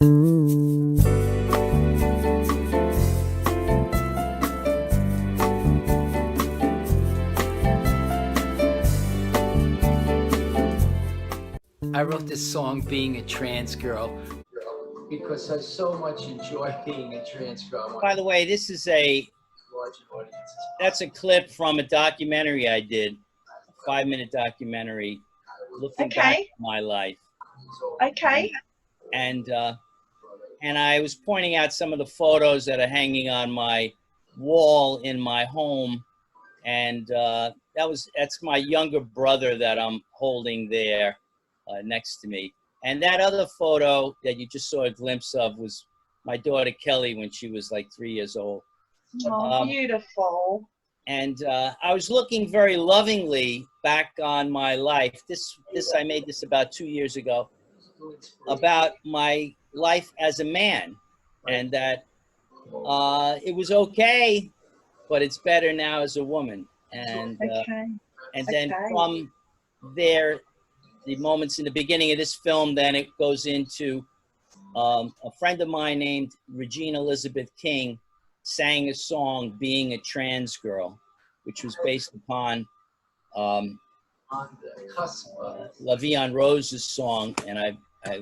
I wrote this song, Being a Trans Girl, because I so much enjoy being a trans girl. By the way, this is that's a clip from a documentary I did, a 5-minute documentary looking back at my life. Okay. And I was pointing out some of the photos that are hanging on my wall in my home. And that's my younger brother that I'm holding there next to me. And that other photo that you just saw a glimpse of was my daughter Kelly when she was like 3 years old. Oh, beautiful. And I was looking very lovingly back on my life. I made this about 2 years ago, about my life as a man, and that it was okay, but it's better now as a woman. And and then from there, the moments in the beginning of this film, then it goes into a friend of mine named Regina Elizabeth King sang a song, Being a Trans Girl, which was based upon LaVie Rose's song, and I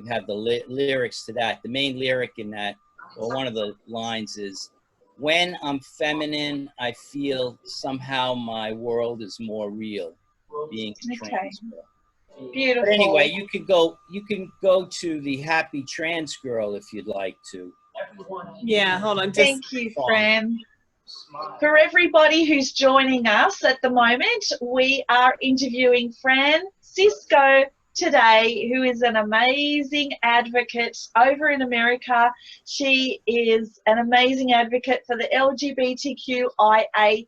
have the lyrics to that. The main lyric in that, or one of the lines is, when I'm feminine, I feel somehow my world is more real, being a trans girl. Beautiful. But anyway, you can go to the Happy Trans Girl if you'd like to. Yeah, hold on. Thank you, Fran. For everybody who's joining us at the moment, we are interviewing Fran Sisco today, who is an amazing advocate over in America. She is an amazing advocate for the LGBTQIA+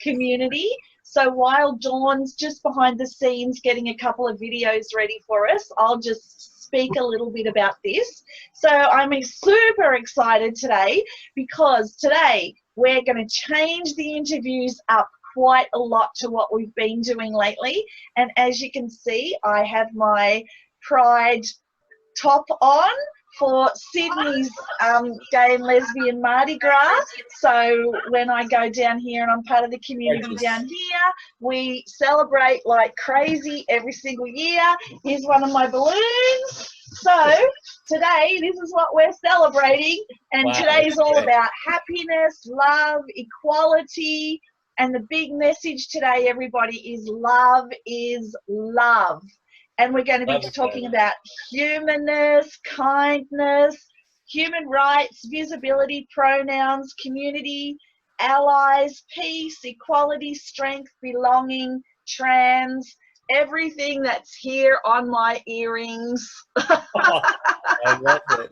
community. So while Dawn's just behind the scenes getting a couple of videos ready for us, I'll just speak a little bit about this. So I'm super excited today because today we're going to change the interviews up quite a lot to what we've been doing lately. And as you can see, I have my Pride top on for Sydney's gay and lesbian Mardi Gras. So when I go down here and I'm part of the community down here, we celebrate like crazy every single year. Here's one of my balloons. So today, this is what we're celebrating. And today is all about happiness, love, equality. And the big message today, everybody, is love is love. And we're going to be talking about humanness, kindness, human rights, visibility, pronouns, community, allies, peace, equality, strength, belonging, trans, everything that's here on my earrings. Oh, I love it.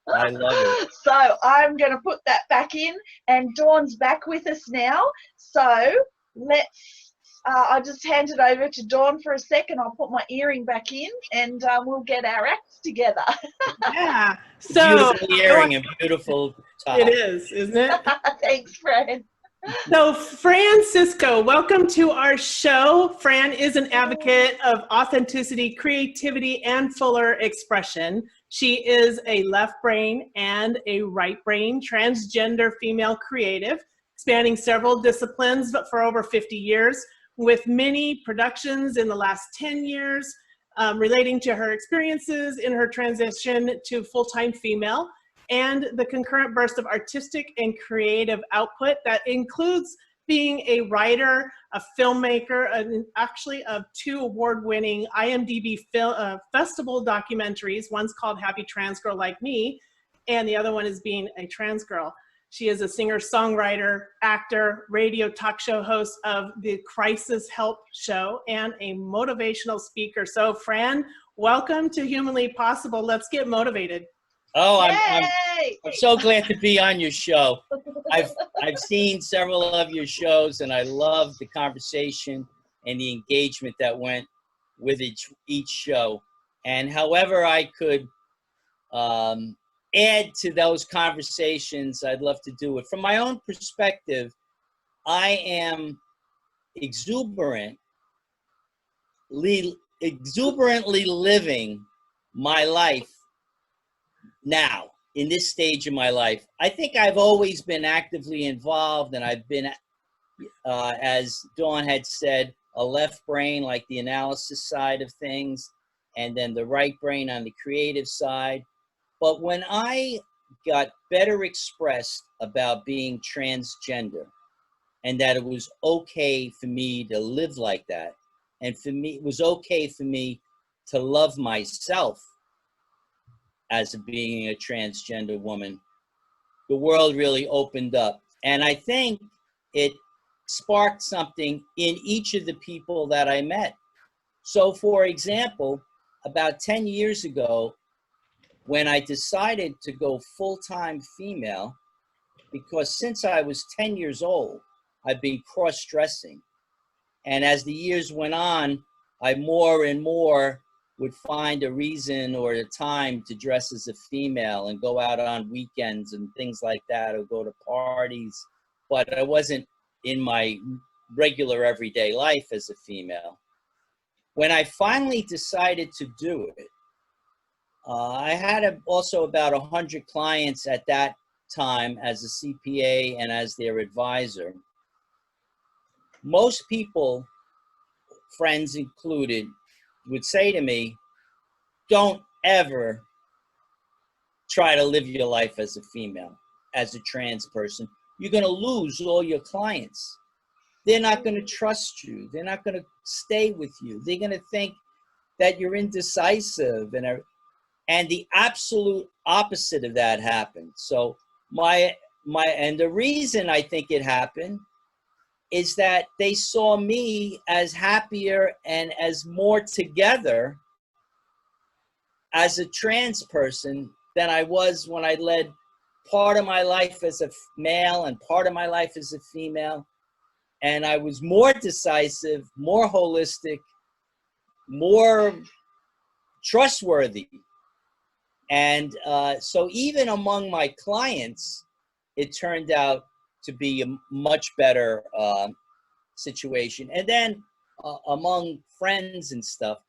I love it. So I'm going to put that back in, and Dawn's back with us now. So let's I'll just hand it over to Dawn for a second. I'll put my earring back in, and we'll get our acts together. Yeah. So beautiful earring and beautiful top. It is, isn't it? Thanks, Fran. So Fran Sisco, welcome to our show. Fran is an advocate of authenticity, creativity, and fuller expression. She is a left brain and a right brain transgender female creative, spanning several disciplines, but for over 50 years, with many productions in the last 10 years relating to her experiences in her transition to full-time female, and the concurrent burst of artistic and creative output that includes being a writer, a filmmaker, and actually of 2 award-winning IMDb festival documentaries. One's called Happy Trans Girl Like Me, and the other one is Being a Trans Girl. She is a singer-songwriter, actor, radio talk show host of the Crisis Help Show, and a motivational speaker. So Fran, welcome to Humanly Possible. Let's get motivated. Oh, I'm so glad to be on your show. I've seen several of your shows, and I love the conversation and the engagement that went with each show. And however I could add to those conversations, I'd love to do it. From my own perspective, I am exuberantly living my life now, in this stage of my life, I think I've always been actively involved, and I've been, as Dawn had said, a left brain, like the analysis side of things, and then the right brain on the creative side. But when I got better expressed about being transgender, and that it was okay for me to live like that, and for me, it was okay for me to love myself as being a transgender woman, the world really opened up. And I think it sparked something in each of the people that I met. So for example, about 10 years ago, when I decided to go full-time female, because since I was 10 years old, I've been cross-dressing. And as the years went on, I more and more would find a reason or a time to dress as a female and go out on weekends and things like that, or go to parties. But I wasn't in my regular everyday life as a female. When I finally decided to do it, I had also about 100 clients at that time as a CPA and as their advisor. Most people, friends included, would say to me, don't ever try to live your life as a female, as a trans person. You're going to lose all your clients. They're not going to trust you. They're not going to stay with you. They're going to think that you're indecisive. And the absolute opposite of that happened. So and the reason I think it happened is that they saw me as happier and as more together as a trans person than I was when I led part of my life as a male and part of my life as a female. And I was more decisive, more holistic, more trustworthy. And so even among my clients, it turned out to be a much better situation. And then among friends and stuff,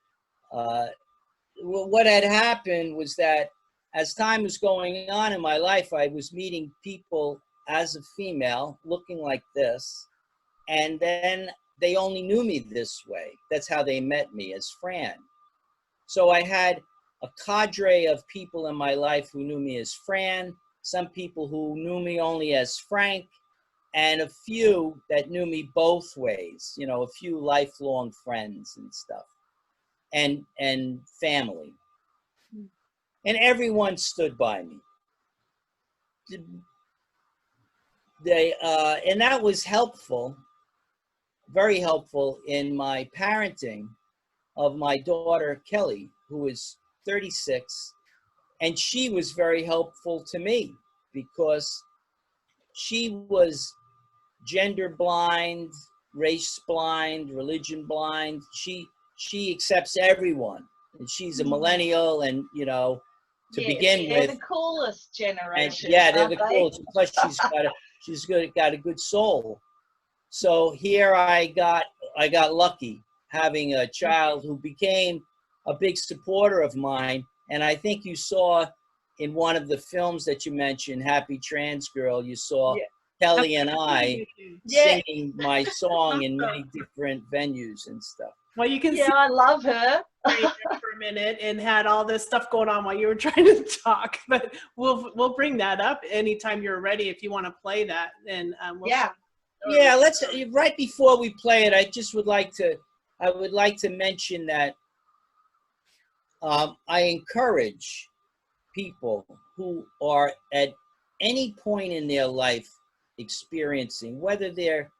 what had happened was that as time was going on in my life, I was meeting people as a female looking like this. And then they only knew me this way. That's how they met me, as Fran. So I had a cadre of people in my life who knew me as Fran, some people who knew me only as Frank, and a few that knew me both ways, you know, a few lifelong friends and stuff, and family. And everyone stood by me. And that was helpful, very helpful in my parenting of my daughter, Kelly, who is 36. And she was very helpful to me because she was gender blind, race blind, religion blind. She accepts everyone. And she's a millennial, and, you know, to begin with. They're the coolest generation. And, yeah, they're the coolest. Plus, she's got a good soul. So here I got lucky having a child who became a big supporter of mine. And I think you saw in one of the films that you mentioned, Happy Trans Girl, you saw Kelly and I singing my song in many different venues and stuff. Well, you can see I love her. for a minute and had all this stuff going on while you were trying to talk, but we'll bring that up anytime you're ready if you want to play that. And let's, right before we play it, I would like to mention that I encourage people who are at any point in their life experiencing, whether they're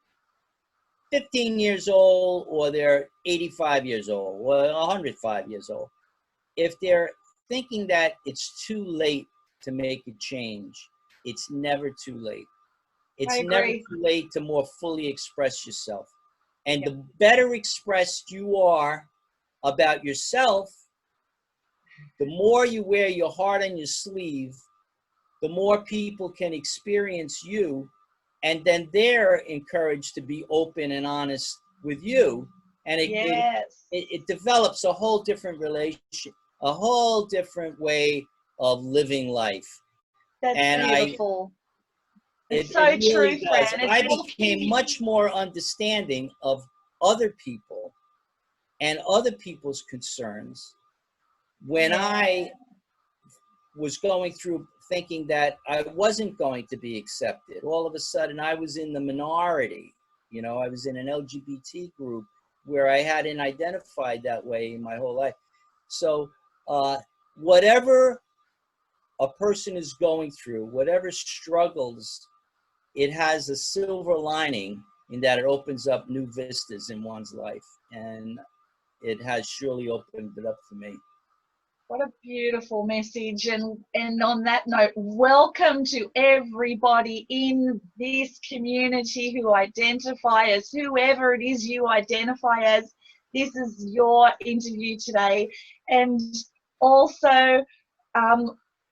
15 years old or they're 85 years old or 105 years old, if they're thinking that it's too late to make a change, it's never too late. It's never too late to more fully express yourself. And the better expressed you are about yourself, the more you wear your heart on your sleeve, the more people can experience you, and then they're encouraged to be open and honest with you. And it develops a whole different relationship, a whole different way of living life. That's And beautiful. It's it so really true, does. Fran. I It's became much more understanding of other people and other people's concerns when I was going through thinking that I wasn't going to be accepted. All of a sudden, I was in the minority. You know, I was in an LGBT group where I hadn't identified that way in my whole life. So whatever a person is going through, whatever struggles, it has a silver lining in that it opens up new vistas in one's life. And it has surely opened it up for me. What a beautiful message. And on that note, welcome to everybody in this community who identify as whoever it is you identify as. This is your interview today. And also, I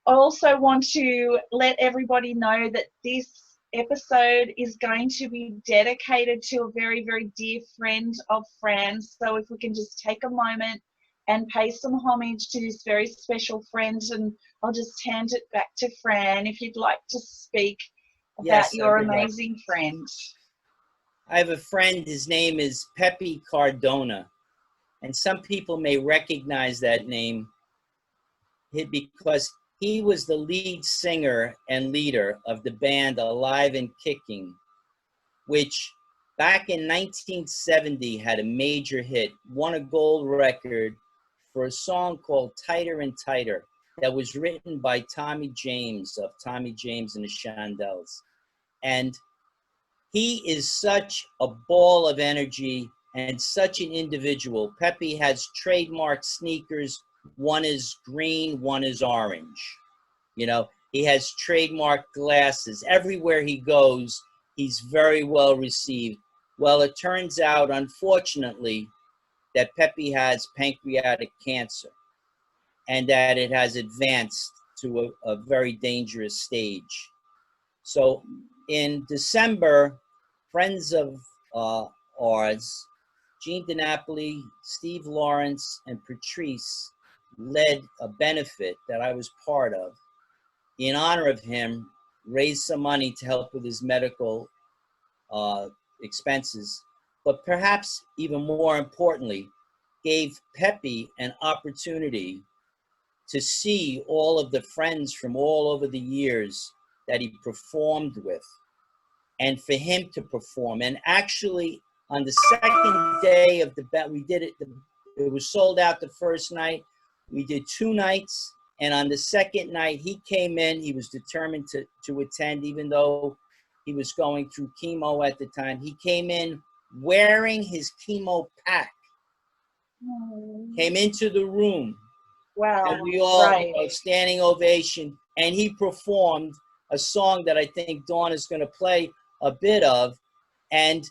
also want to let everybody know that this episode is going to be dedicated to a very, very dear friend of Fran. So if we can just take a moment and pay some homage to this very special friend, and I'll just hand it back to Fran if you'd like to speak about your amazing friend. I have a friend, his name is Pepe Cardona, and some people may recognize that name because he was the lead singer and leader of the band Alive and Kicking, which back in 1970 had a major hit, won a gold record for a song called Tighter and Tighter that was written by Tommy James of Tommy James and the Shondells. And he is such a ball of energy and such an individual. Pepe has trademark sneakers. One is green, one is orange. You know, he has trademark glasses. Everywhere he goes, he's very well received. Well, it turns out, unfortunately, that Pepe has pancreatic cancer and that it has advanced to a very dangerous stage. So in December, friends of ours, Jean DiNapoli, Steve Lawrence, and Patrice led a benefit that I was part of. In honor of him, raised some money to help with his medical expenses, but perhaps even more importantly, gave Pepe an opportunity to see all of the friends from all over the years that he performed with, and for him to perform. And actually, on the second day of the bet, we did it. It was sold out the first night. We did 2 nights, and on the second night, he came in. He was determined to attend, even though he was going through chemo at the time. He came in wearing his chemo pack. Came into the room. Wow. And we all, standing ovation. And he performed a song that I think Dawn is going to play a bit of. And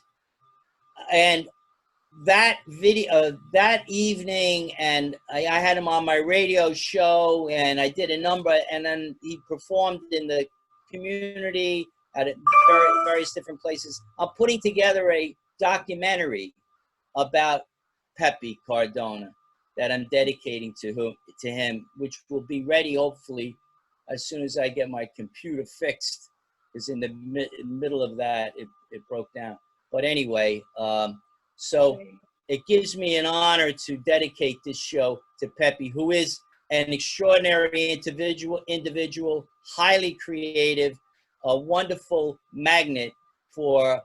that video, that evening, and I had him on my radio show, and I did a number, and then he performed in the community at various different places. I'm putting together a documentary about Pepe Cardona that I'm dedicating to him, which will be ready hopefully as soon as I get my computer fixed, because in the middle of that, it broke down. But anyway, so it gives me an honor to dedicate this show to Pepe, who is an extraordinary individual, highly creative, a wonderful magnet for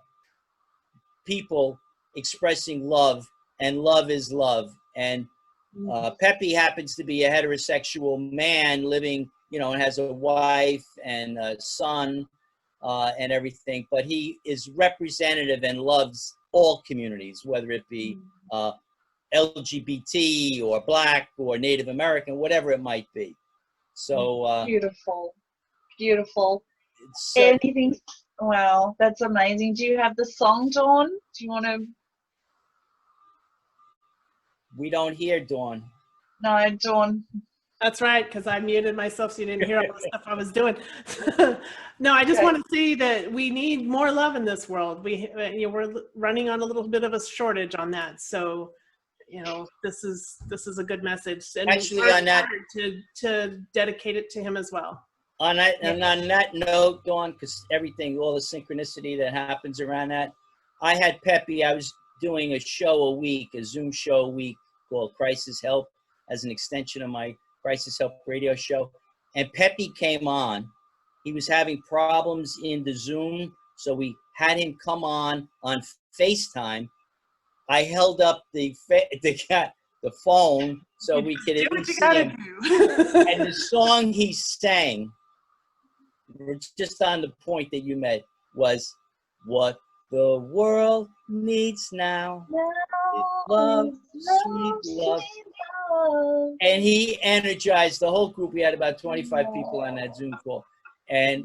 people expressing love, and love is love. And Pepe happens to be a heterosexual man living, you know, and has a wife and a son and everything, but he is representative and loves all communities, whether it be LGBT or Black or Native American, whatever it might be. So beautiful, beautiful. Anything? Wow, that's amazing. Do you have the song, Dawn? Do you want to? We don't hear Dawn. No, Dawn. That's right, because I muted myself so you didn't hear all the stuff I was doing. No, I just want to say that we need more love in this world. We're running on a little bit of a shortage on that. So you know, this is a good message. And Actually, we're on that, honored to dedicate it to him as well. on that, and on that note, Dawn, because everything, all the synchronicity that happens around that, I had Pepe. I was doing a show a week, a Zoom show a week called Crisis Help, as an extension of my Crisis Help radio show. And Pepe came on. He was having problems in the Zoom, so we had him come on FaceTime. I held up the phone so we could at least see him. And the song he sang, just on the point that you made, was "What the world needs now is love, sweet love." And he energized the whole group. We had about 25 people on that Zoom call. And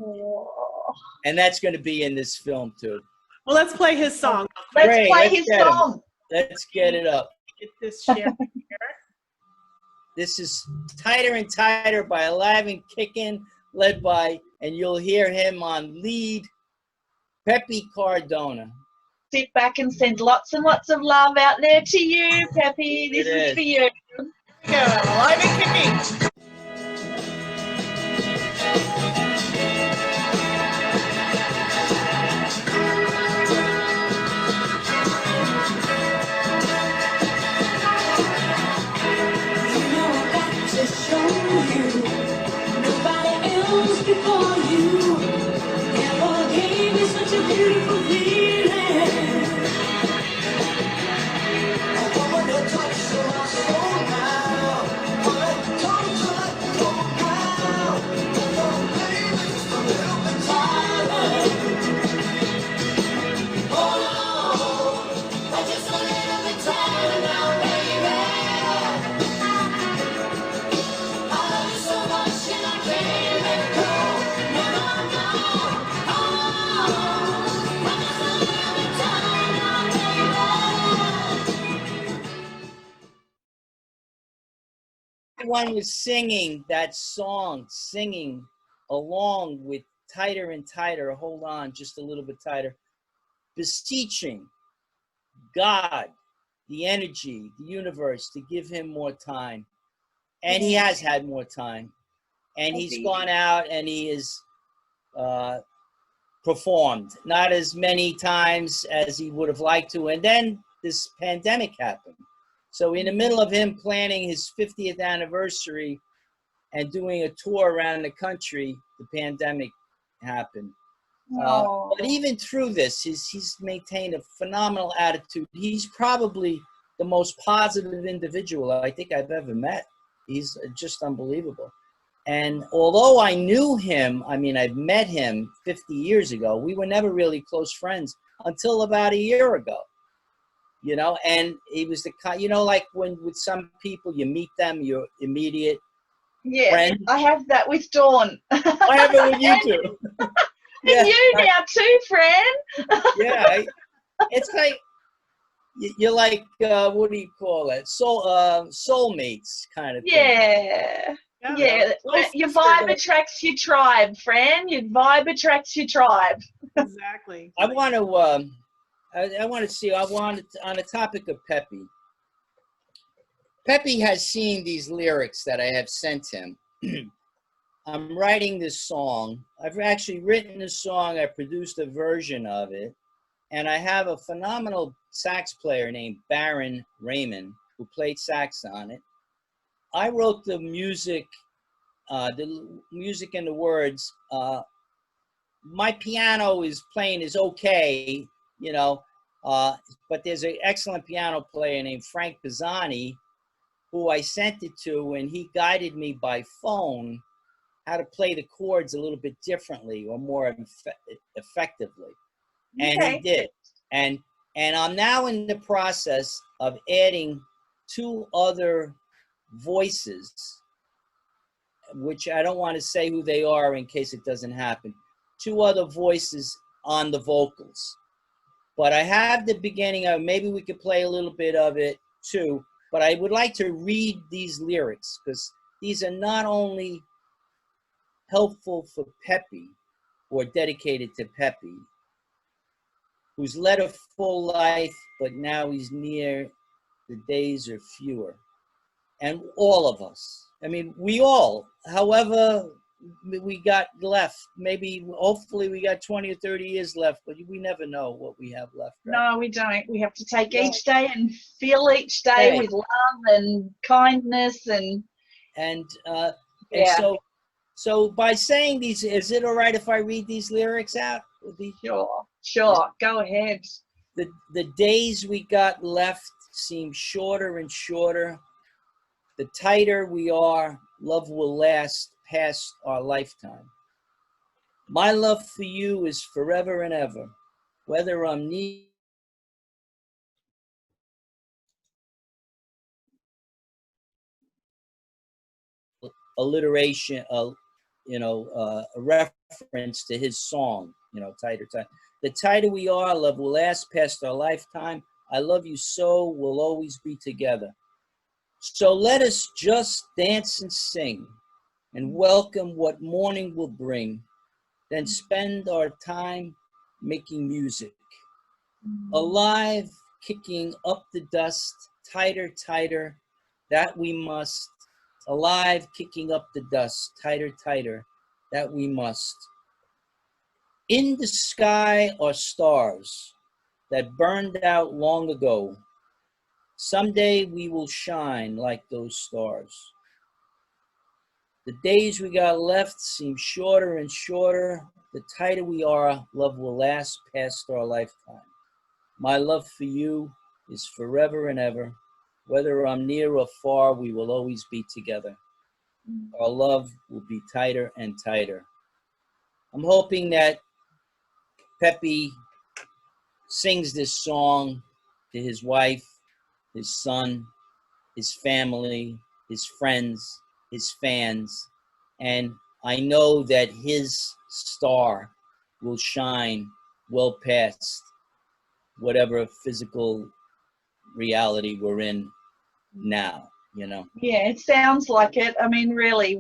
that's going to be in this film too. Well, let's play his song. Let's play his song. Let's get it up. Get this shared here. This is Tighter and Tighter by Alive and Kickin', led by, and you'll hear him on lead, Pepe Cardona. Sit back and send lots and lots of love out there to you, Pepe. This is for you. Go, Alive and Kicking. Before you never gave me such a beautiful feeling. I want to touch your soul now. Want to touch your now. Oh, baby, just a little bit tighter. Oh, just a little bit tighter now, baby. I love you so much and I can't let go. Everyone was singing that song, singing along with Tighter and Tighter. Hold on just a little bit tighter. Beseeching God, the energy, the universe, to give him more time. And he has had more time. And he's gone out and he has performed. Not as many times as he would have liked to. And then this pandemic happened. So in the middle of him planning his 50th anniversary and doing a tour around the country, the pandemic happened. But even through this, he's maintained a phenomenal attitude. He's probably the most positive individual I think I've ever met. He's just unbelievable. And although I knew him, I mean, I've met him 50 years ago, we were never really close friends until about a year ago. You know, and he was the kind, you know, like when with some people you meet them, you're immediate friend. I have that with Dawn. I have it with you too. And you now too, Fran. Yeah, it's like you're like what do you call it? Soulmates kind of thing. Yeah. Your vibe attracts your tribe, Fran. Your vibe attracts your tribe. Exactly. I want to. I want on the topic of Pepe. Pepe has seen these lyrics that I have sent him. I'm writing this song. I've actually written this song. I produced a version of it. And I have a phenomenal sax player named Baron Raymond who played sax on it. I wrote the music and the words. My piano is okay. You know, but there's an excellent piano player named Frank Pisani who I sent it to, and he guided me by phone how to play the chords a little bit differently or more effectively. And he did. And I'm now in the process of adding 2 other voices, which I don't want to say who they are in case it doesn't happen. 2 other voices on the vocals. But I have the beginning of, maybe we could play a little bit of it too, but I would like to read these lyrics because these are not only helpful for Pepe or dedicated to Pepe, who's led a full life, but now he's near the days are fewer. And all of us, I mean, we all, however we got left, maybe, hopefully we got 20 or 30 years left, but we never know what we have left. Right? No, we don't. We have to take Yeah. each day and fill each day with love and kindness and and so by saying these, is it all right if I read these lyrics out? Sure. Go ahead. The days we got left seem shorter and shorter. The tighter we are, love will last past our lifetime. My love for you is forever and ever, whether I'm near. Alliteration, a reference to his song, tighter. The tighter we are, love will last past our lifetime. I love you so, we'll always be together. So let us just dance and sing and welcome what morning will bring. Then spend our time making music. Alive, kicking up the dust, tighter, tighter, that we must. Alive, kicking up the dust, tighter, tighter, that we must. In the sky are stars that burned out long ago. Someday we will shine like those stars. The days we got left seem shorter and shorter. The tighter we are, love will last past our lifetime. My love for you is forever and ever. Whether I'm near or far, we will always be together. Our love will be tighter and tighter. I'm hoping that Pepe sings this song to his wife, his son, his family, his friends, his fans, and I know that his star will shine well past whatever physical reality we're in now, Yeah, it sounds like it. I mean, really,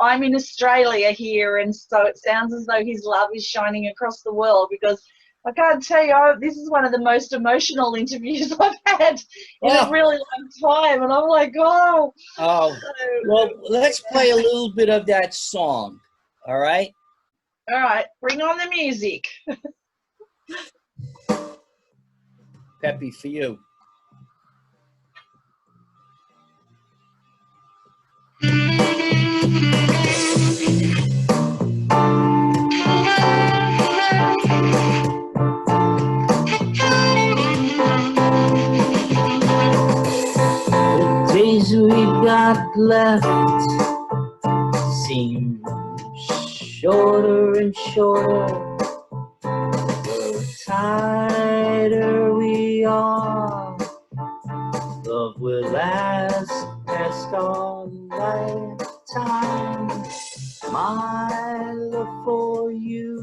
I'm in Australia here, and so it sounds as though his love is shining across the world, because I can't tell you, this is one of the most emotional interviews I've had in a really long time, and I'm like, oh. Well, let's play a little bit of that song, all right? All right, bring on the music. Pepe, for you. The days we got left seem shorter and shorter. The tighter we are, love will last past our lifetime. My love for you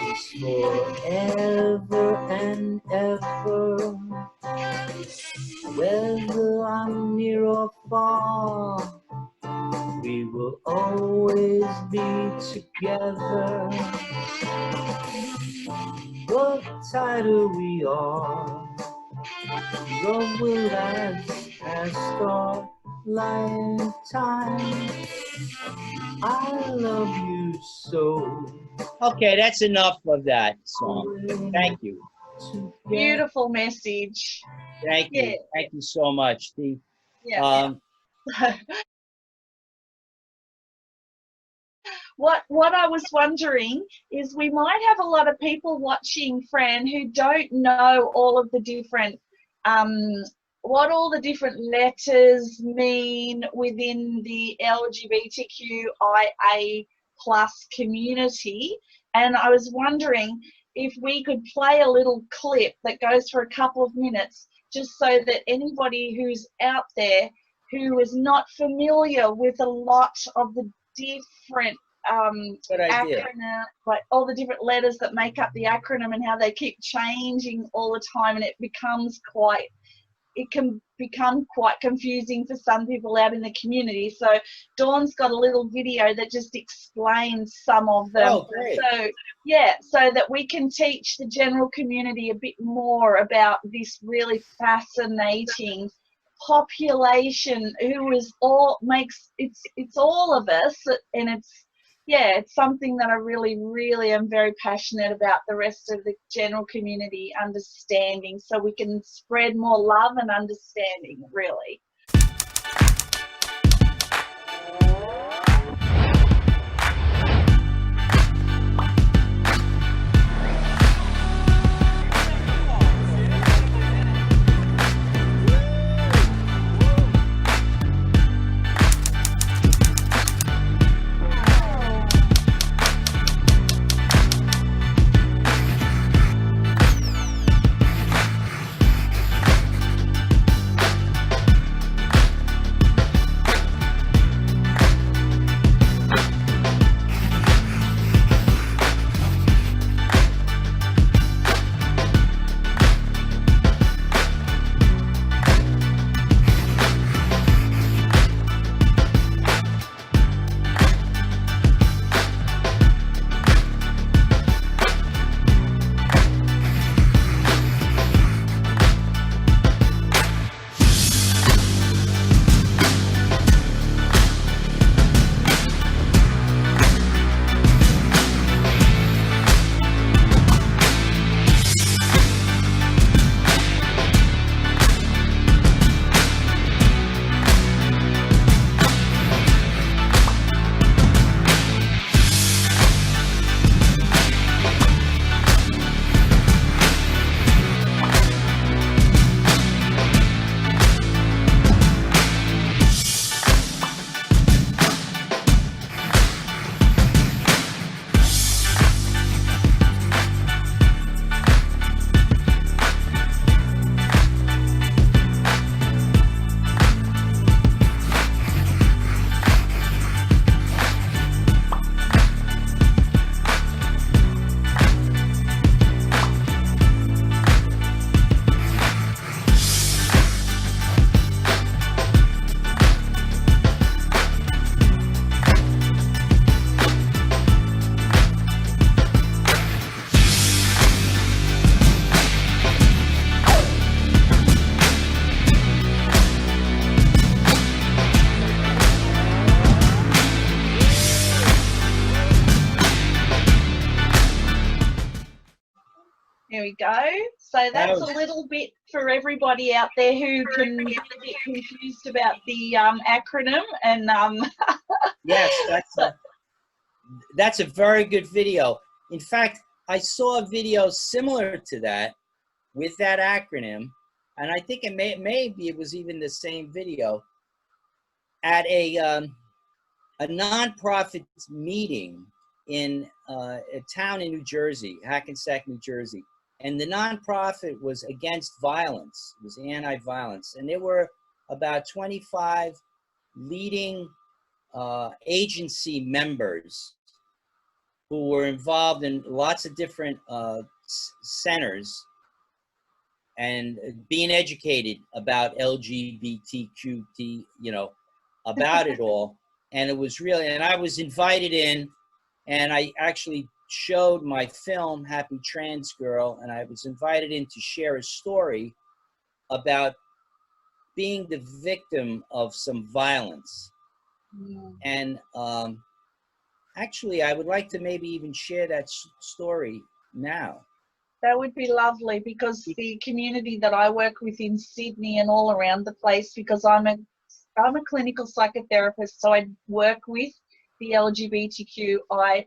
is forever and ever. Whether I'm near or far, we will always be together. The tighter we are, love will last past our lifetime. I love you so. Okay, that's enough of that song. Thank you. Beautiful message. Thank you. Yeah. Thank you so much. What I was wondering is, we might have a lot of people watching, Fran, who don't know all of the different, what all the different letters mean within the LGBTQIA+ community. And I was wondering if we could play a little clip that goes for a couple of minutes, just so that anybody who's out there who is not familiar with a lot of the different acronym, like all the different letters that make up the acronym and how they keep changing all the time, and it becomes quite it can become quite confusing for some people out in the community. So Dawn's got a little video that just explains some of them. Oh, great. So yeah, so that we can teach the general community a bit more about this really fascinating population who is all makes it's all of us, and it's something that I really, really am very passionate about the rest of the general community understanding, so we can spread more love and understanding, really. There we go. So that's a little bit for everybody out there who can get a bit confused about the acronym. And Yes, that's a very good video. In fact, I saw a video similar to that with that acronym, and I think maybe it was even the same video at a nonprofit meeting in a town in New Jersey, Hackensack, New Jersey. And the nonprofit was against violence. It was anti-violence. And there were about 25 leading agency members who were involved in lots of different centers and being educated about LGBTQ, about it all. And it was really, and I was invited in, and I actually showed my film, Happy Trans Girl, and I was invited in to share a story about being the victim of some violence. And actually, I would like to maybe even share that story now. That would be lovely, because the community that I work with in Sydney and all around the place, because I'm a clinical psychotherapist, so I work with the LGBTQI+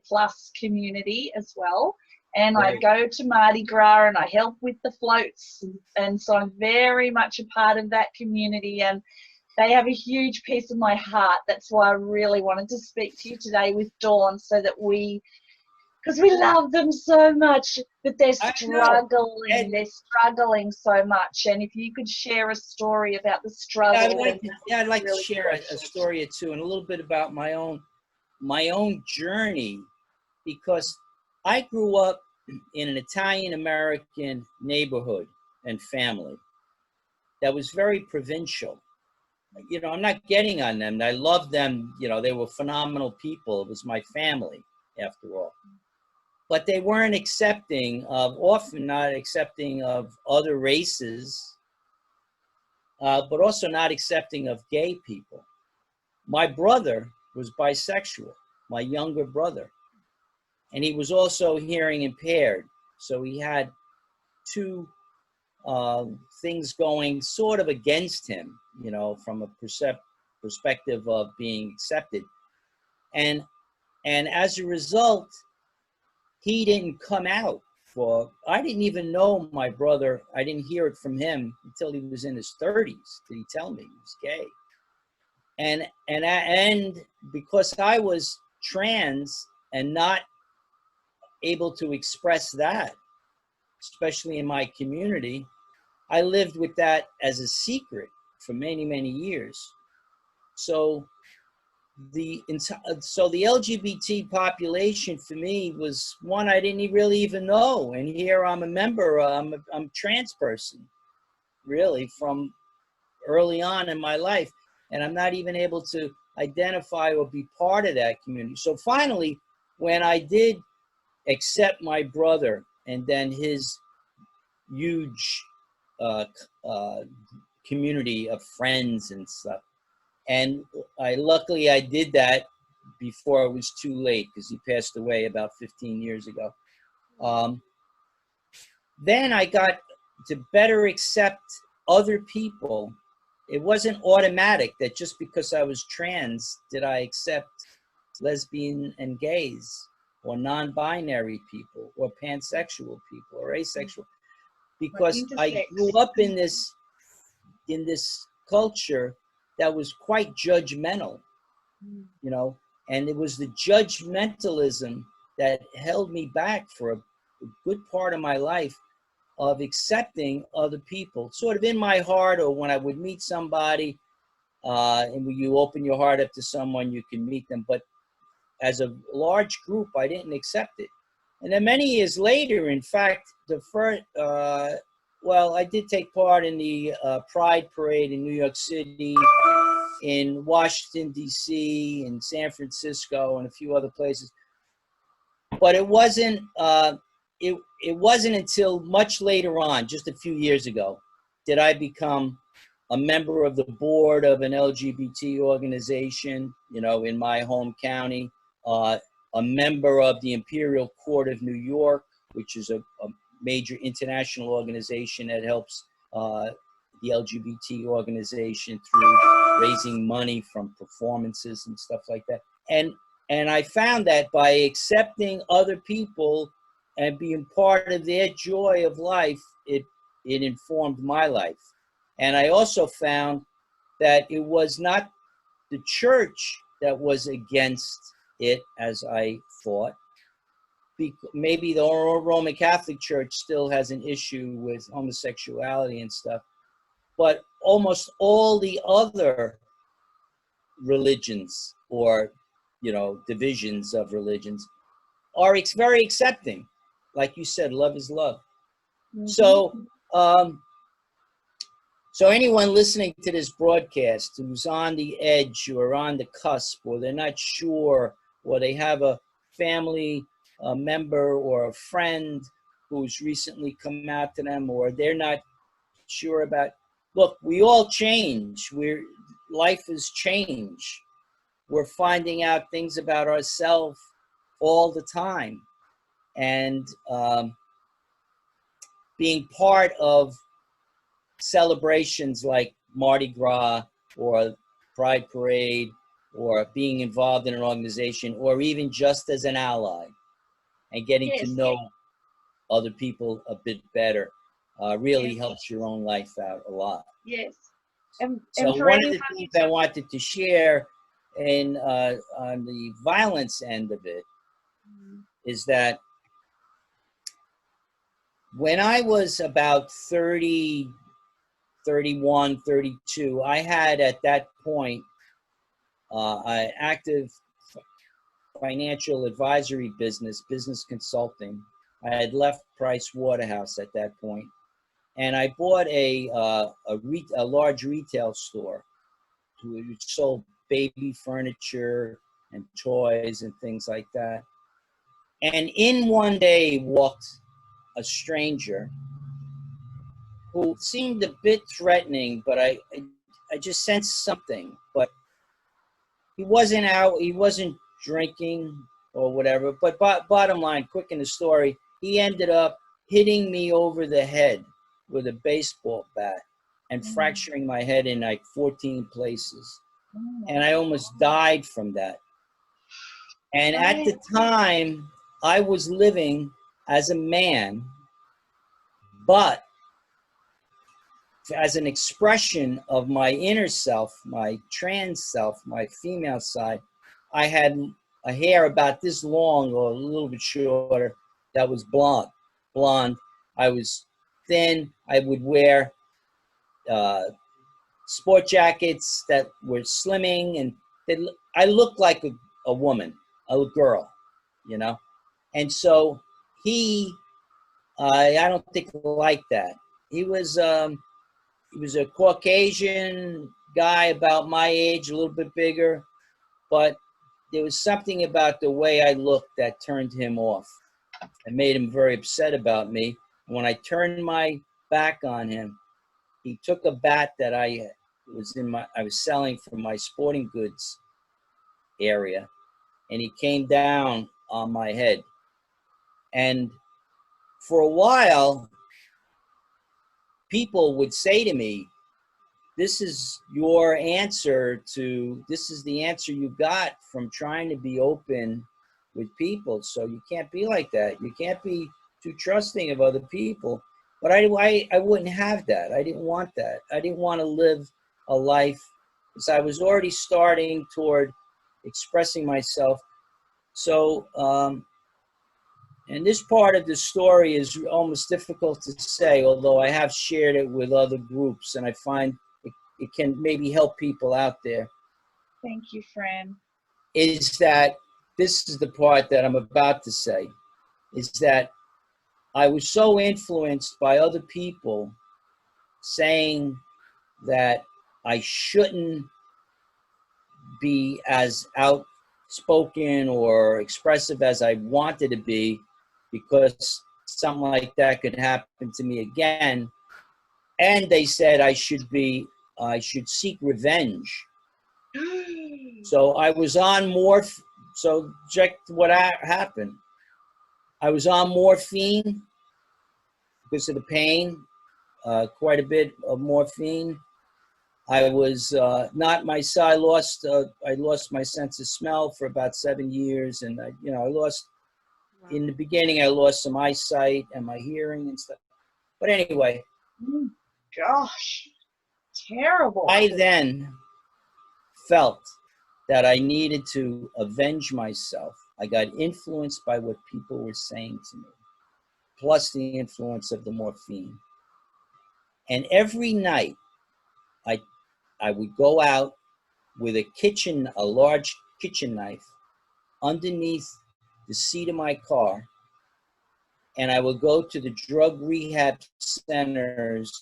community as well. And I go to Mardi Gras and I help with the floats. And so I'm very much a part of that community, and they have a huge piece of my heart. That's why I really wanted to speak to you today with Dawn, so that because we love them so much, but they're struggling. They're struggling so much. And if you could share a story about the struggle. I'd like to share a story or two, and a little bit about my own journey, because I grew up in an Italian American neighborhood and family. that was very provincial. You know, I'm not getting on them. I love them. You know, they were phenomenal people. It was my family, after all. But they weren't accepting of, often not accepting of other races, but also not accepting of gay people. My brother was bisexual, my younger brother. And he was also hearing impaired. So he had two things going sort of against him, you know, from a perspective of being accepted. And as a result, he didn't come out for, I didn't even know my brother, I didn't hear it from him until he was in his 30s. Did he tell me he was gay? And because I was trans and not able to express that, especially in my community, I lived with that as a secret for many, many years. So the LGBT population for me was one I didn't really even know. And here I'm a member, I'm a trans person, really, from early on in my life. And I'm not even able to identify or be part of that community. So finally, when I did accept my brother and then his huge community of friends and stuff, and luckily I did that before it was too late, because he passed away about 15 years ago. Then I got to better accept other people. It wasn't automatic that just because I was trans did I accept lesbian and gays or non-binary people or pansexual people or asexual, because I grew up in this culture that was quite judgmental, you know, and it was the judgmentalism that held me back for a good part of my life of accepting other people, sort of in my heart, or when I would meet somebody, and when you open your heart up to someone, you can meet them. But as a large group, I didn't accept it. And then many years later, in fact, the first, well, I did take part in the Pride Parade in New York City, in Washington, D.C., in San Francisco, and a few other places. But it wasn't, it wasn't until much later on, just a few years ago, did I become a member of the board of an LGBT organization, you know, in my home county, a member of the Imperial Court of New York, which is a major international organization that helps the LGBT organization through raising money from performances and stuff like that. And I found that by accepting other people and being part of their joy of life, it informed my life. And I also found that it was not the church that was against it, as I thought. Maybe the Roman Catholic Church still has an issue with homosexuality and stuff, but almost all the other religions, or, you know, divisions of religions, are very accepting. Like you said, love is love. Mm-hmm. So anyone listening to this broadcast who's on the edge or on the cusp, or they're not sure, or they have a family member or a friend who's recently come out to them, or they're not sure about, look, we all change. Life is change. We're finding out things about ourselves all the time. And being part of celebrations like Mardi Gras or Pride Parade, or being involved in an organization, or even just as an ally, and getting to know other people a bit better, really helps your own life out a lot. Yes. So one of the things I wanted to share on the violence end of it is that when I was about 30, 31, 32, I had at that point an active financial advisory business consulting. I had left Price Waterhouse at that point, and I bought a large retail store which sold baby furniture and toys and things like that. And in one day walked a stranger who seemed a bit threatening, but I just sensed something. But he wasn't out, he wasn't drinking or whatever. But bottom line, quick in the story, he ended up hitting me over the head with a baseball bat and fracturing my head in like 14 places. And I almost died from that. And at the time, I was living as a man, but as an expression of my inner self, my trans self, my female side, I had a hair about this long or a little bit shorter that was blonde. I was thin. I would wear sport jackets that were slimming, and I looked like a woman, a girl, you know? And so I don't think liked that. He was a Caucasian guy about my age, a little bit bigger, but there was something about the way I looked that turned him off and made him very upset about me. And when I turned my back on him, he took a bat that I was selling from my sporting goods area, and he came down on my head. And for a while, people would say to me, this is the answer you got from trying to be open with people. So you can't be like that. You can't be too trusting of other people. But I wouldn't have that. I didn't want that. I didn't want to live a life, because I was already starting toward expressing myself. So, and this part of the story is almost difficult to say, although I have shared it with other groups, and I find it can maybe help people out there. Thank you, Fran. Is that this is the part that I'm about to say, is that I was so influenced by other people saying that I shouldn't be as outspoken or expressive as I wanted to be, because something like that could happen to me again. And they said I should seek revenge. So I was on so check what happened. I was on morphine because of the pain, quite a bit of morphine. I was not myself. I lost my sense of smell for about 7 years, and I lost. In the beginning, I lost some eyesight and my hearing and stuff. But anyway, Gosh, terrible. I then felt that I needed to avenge myself. I got influenced by what people were saying to me, plus the influence of the morphine. And every night, I would go out with a large kitchen knife underneath the seat of my car, and I would go to the drug rehab centers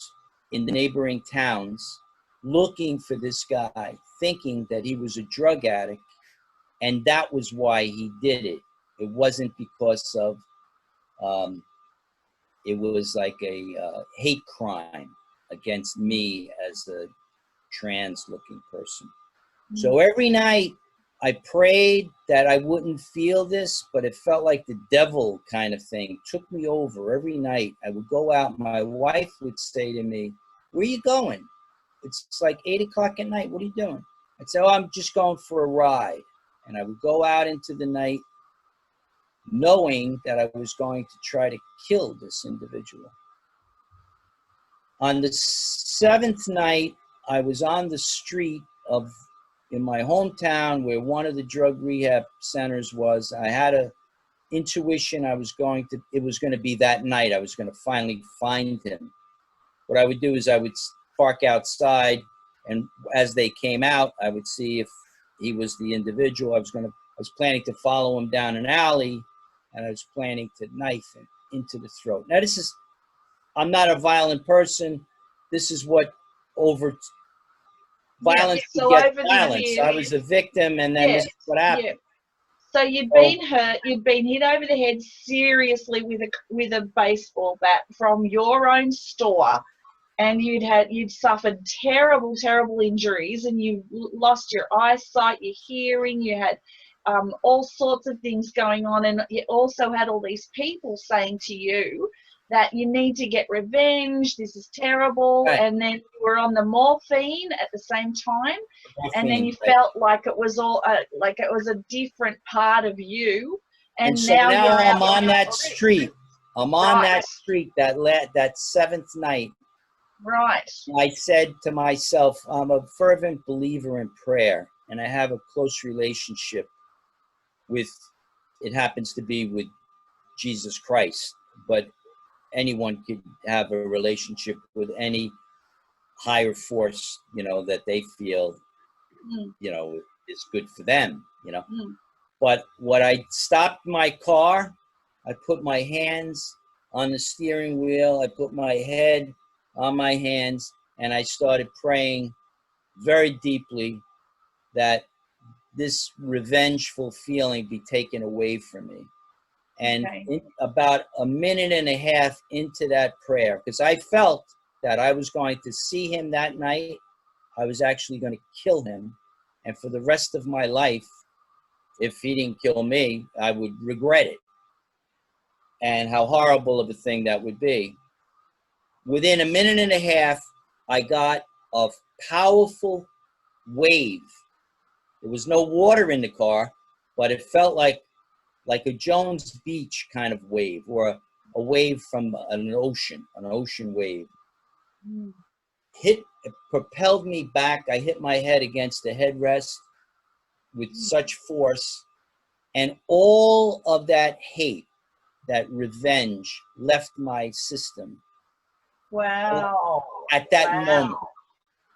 in the neighboring towns looking for this guy, thinking that he was a drug addict, and that was why he did it. It wasn't because of, it was like a hate crime against me as a trans-looking person. So every night I prayed that I wouldn't feel this, but it felt like the devil kind of thing took me over every night. I would go out. My wife would say to me, "Where are you going? It's like 8 o'clock at night. What are you doing?" I'd say, "Oh, I'm just going for a ride." And I would go out into the night knowing that I was going to try to kill this individual. On the 7th night, I was on the street in my hometown where one of the drug rehab centers was. I had a intuition it was going to be that night. I was going to finally find him. What I would do is I would park outside, and as they came out, I would see if he was the individual. I was planning to follow him down an alley, and I was planning to knife him into the throat. Now I'm not a violent person. This is what violence So begets over the violence. years, I was a victim, and then this is what happened. yeah. So you'd been hurt, you'd been hit over the head seriously with a baseball bat from your own store, and you'd suffered terrible injuries, and you lost your eyesight, your hearing, you had all sorts of things going on, and you also had all these people saying to you that you need to get revenge, this is terrible, Right. and then you were on the morphine at the same time, and then you Right. felt like it was all like it was a different part of you, and so now now you're I'm out on that street. I'm on that street that seventh night. Right. I said to myself, I'm a fervent believer in prayer, and I have a close relationship with, it happens to be with Jesus Christ, but anyone could have a relationship with any higher force, you know, that they feel, you know, is good for them, you know. But what I stopped my car, I put my hands on the steering wheel, I put my head on my hands, and I started praying very deeply that this revengeful feeling be taken away from me. And about a minute and a half into that prayer, because I felt that I was going to see him that night, I was actually going to kill him. And for the rest of my life, if he didn't kill me, I would regret it. And how horrible of a thing that would be. Within a minute and a half, I got a powerful wave. There was no water in the car, but it felt like a Jones Beach kind of wave, or a wave from an ocean wave. It propelled me back. I hit my head against the headrest with such force, and all of that hate, that revenge left my system. Wow. At that moment.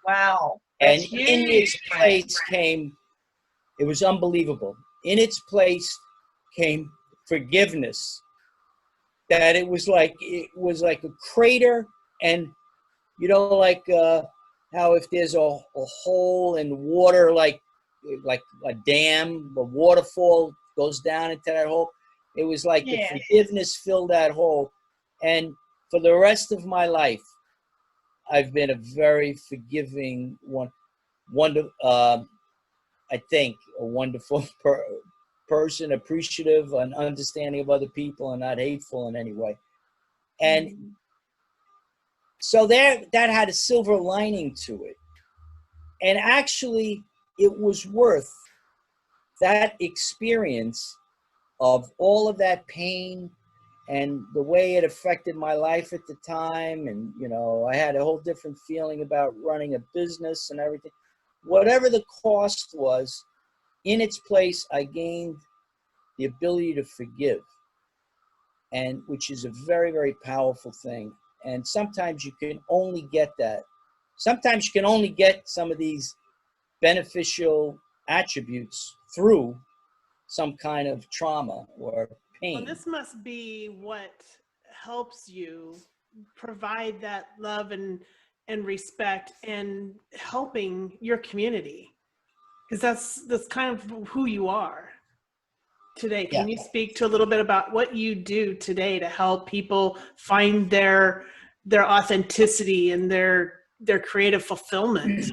Wow. And That's in huge. its place came, it was unbelievable. In its place came forgiveness. That it was like a crater, and you know, like how if there's a hole in water, like a dam, a waterfall goes down into that hole. It was like the forgiveness filled that hole, and for the rest of my life, I've been a very forgiving I think a wonderful person, appreciative and understanding of other people, and not hateful in any way. And so that had a silver lining to it. And actually, it was worth that experience of all of that pain and the way it affected my life at the time. And, you know, I had a whole different feeling about running a business and everything. Whatever the cost was, in its place, I gained the ability to forgive, and which is a very, very powerful thing. And sometimes you can only get that. Sometimes you can only get some of these beneficial attributes through some kind of trauma or pain. Well, this must be what helps you provide that love and respect and helping your community, because that's kind of who you are today. Can you speak to a little bit about what you do today to help people find their authenticity and their creative fulfillment?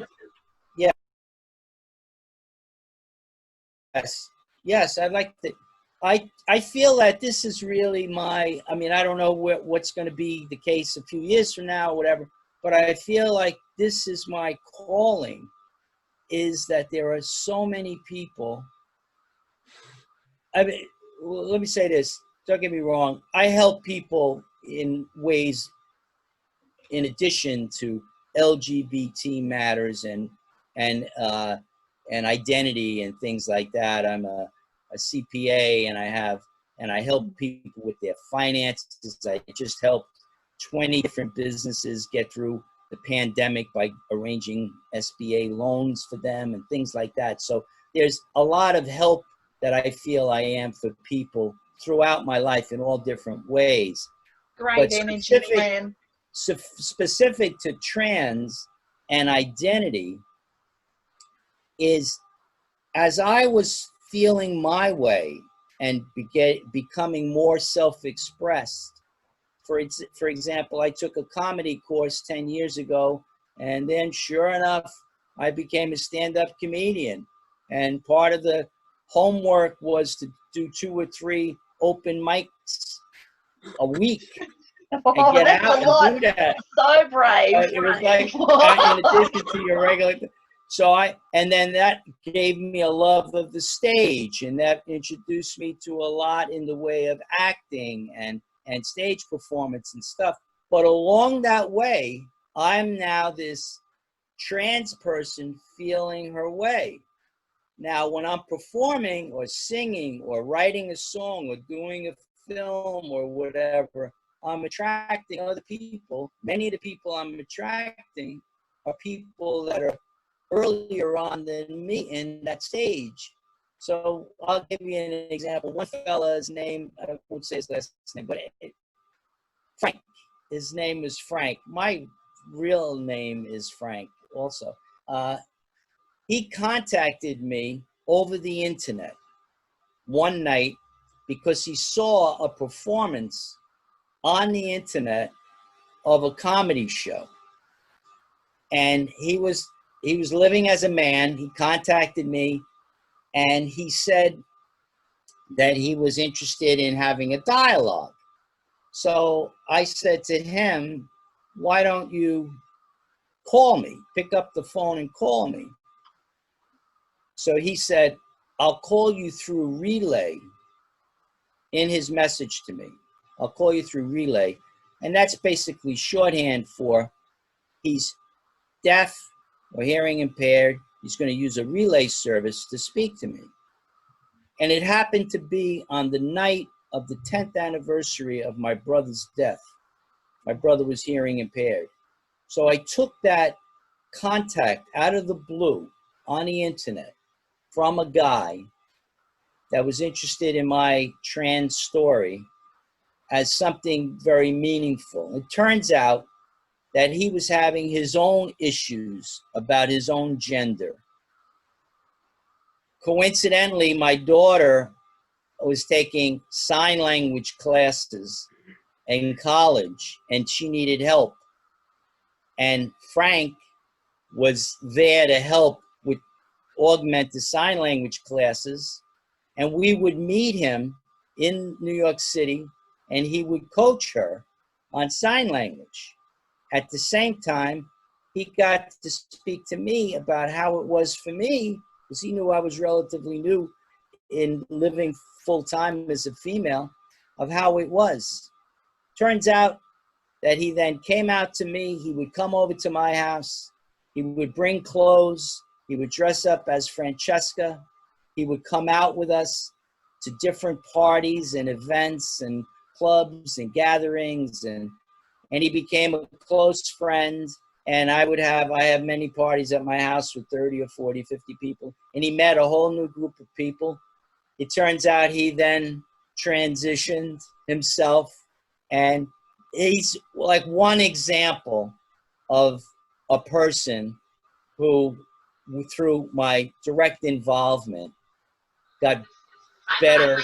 Yes, I'd like to. I feel that this is really my, I mean, I don't know what's going to be the case a few years from now or whatever, but I feel like this is my calling, is that there are so many people. I mean, let me say this, don't get me wrong. I help people in ways, in addition to LGBT matters and identity and things like that. I'm a CPA, and I help people with their finances. I just helped 20 different businesses get through the pandemic by arranging SBA loans for them and things like that. So there's a lot of help that I feel I am for people throughout my life in all different ways. Great energy, man. specific to trans and identity is, as I was feeling my way and becoming more self-expressed. For example, I took a comedy course 10 years ago, and then sure enough, I became a stand-up comedian. And part of the homework was to do 2 or 3 open mics a week and Oh, get that's out a lot. and do that. So brave. It was like, in addition to your regular, and then that gave me a love of the stage, and that introduced me to a lot in the way of acting and stage performance and stuff. But along that way, I'm now this trans person feeling her way. Now, when I'm performing or singing or writing a song or doing a film or whatever, I'm attracting other people. Many of the people I'm attracting are people that are earlier on than me in that stage. So I'll give you an example. One fella's name, I won't say his last name, but Frank. His name is Frank. My real name is Frank also. He contacted me over the internet one night because he saw a performance on the internet of a comedy show. And he was living as a man. He contacted me and he said that he was interested in having a dialogue. So I said to him, why don't you call me? Pick up the phone and call me. So he said, I'll call you through relay, in his message to me. I'll call you through relay. And that's basically shorthand for he's deaf or hearing impaired. He's going to use a relay service to speak to me. And it happened to be on the night of the 10th anniversary of my brother's death. My brother was hearing impaired. So I took that contact out of the blue on the internet from a guy that was interested in my trans story as something very meaningful. It turns out that he was having his own issues about his own gender. Coincidentally, my daughter was taking sign language classes in college and she needed help. And Frank was there to help with augment the sign language classes. And we would meet him in New York City and he would coach her on sign language. At the same time, he got to speak to me about how it was for me, because he knew I was relatively new in living full-time as a female, of how it was. Turns out that he then came out to me. He would come over to my house. He would bring clothes. He would dress up as Francesca. He would come out with us to different parties and events and clubs and gatherings, and he became a close friend. And I have many parties at my house with 30 or 40, 50 people. And he met a whole new group of people. It turns out he then transitioned himself. And he's like one example of a person who, through my direct involvement, got better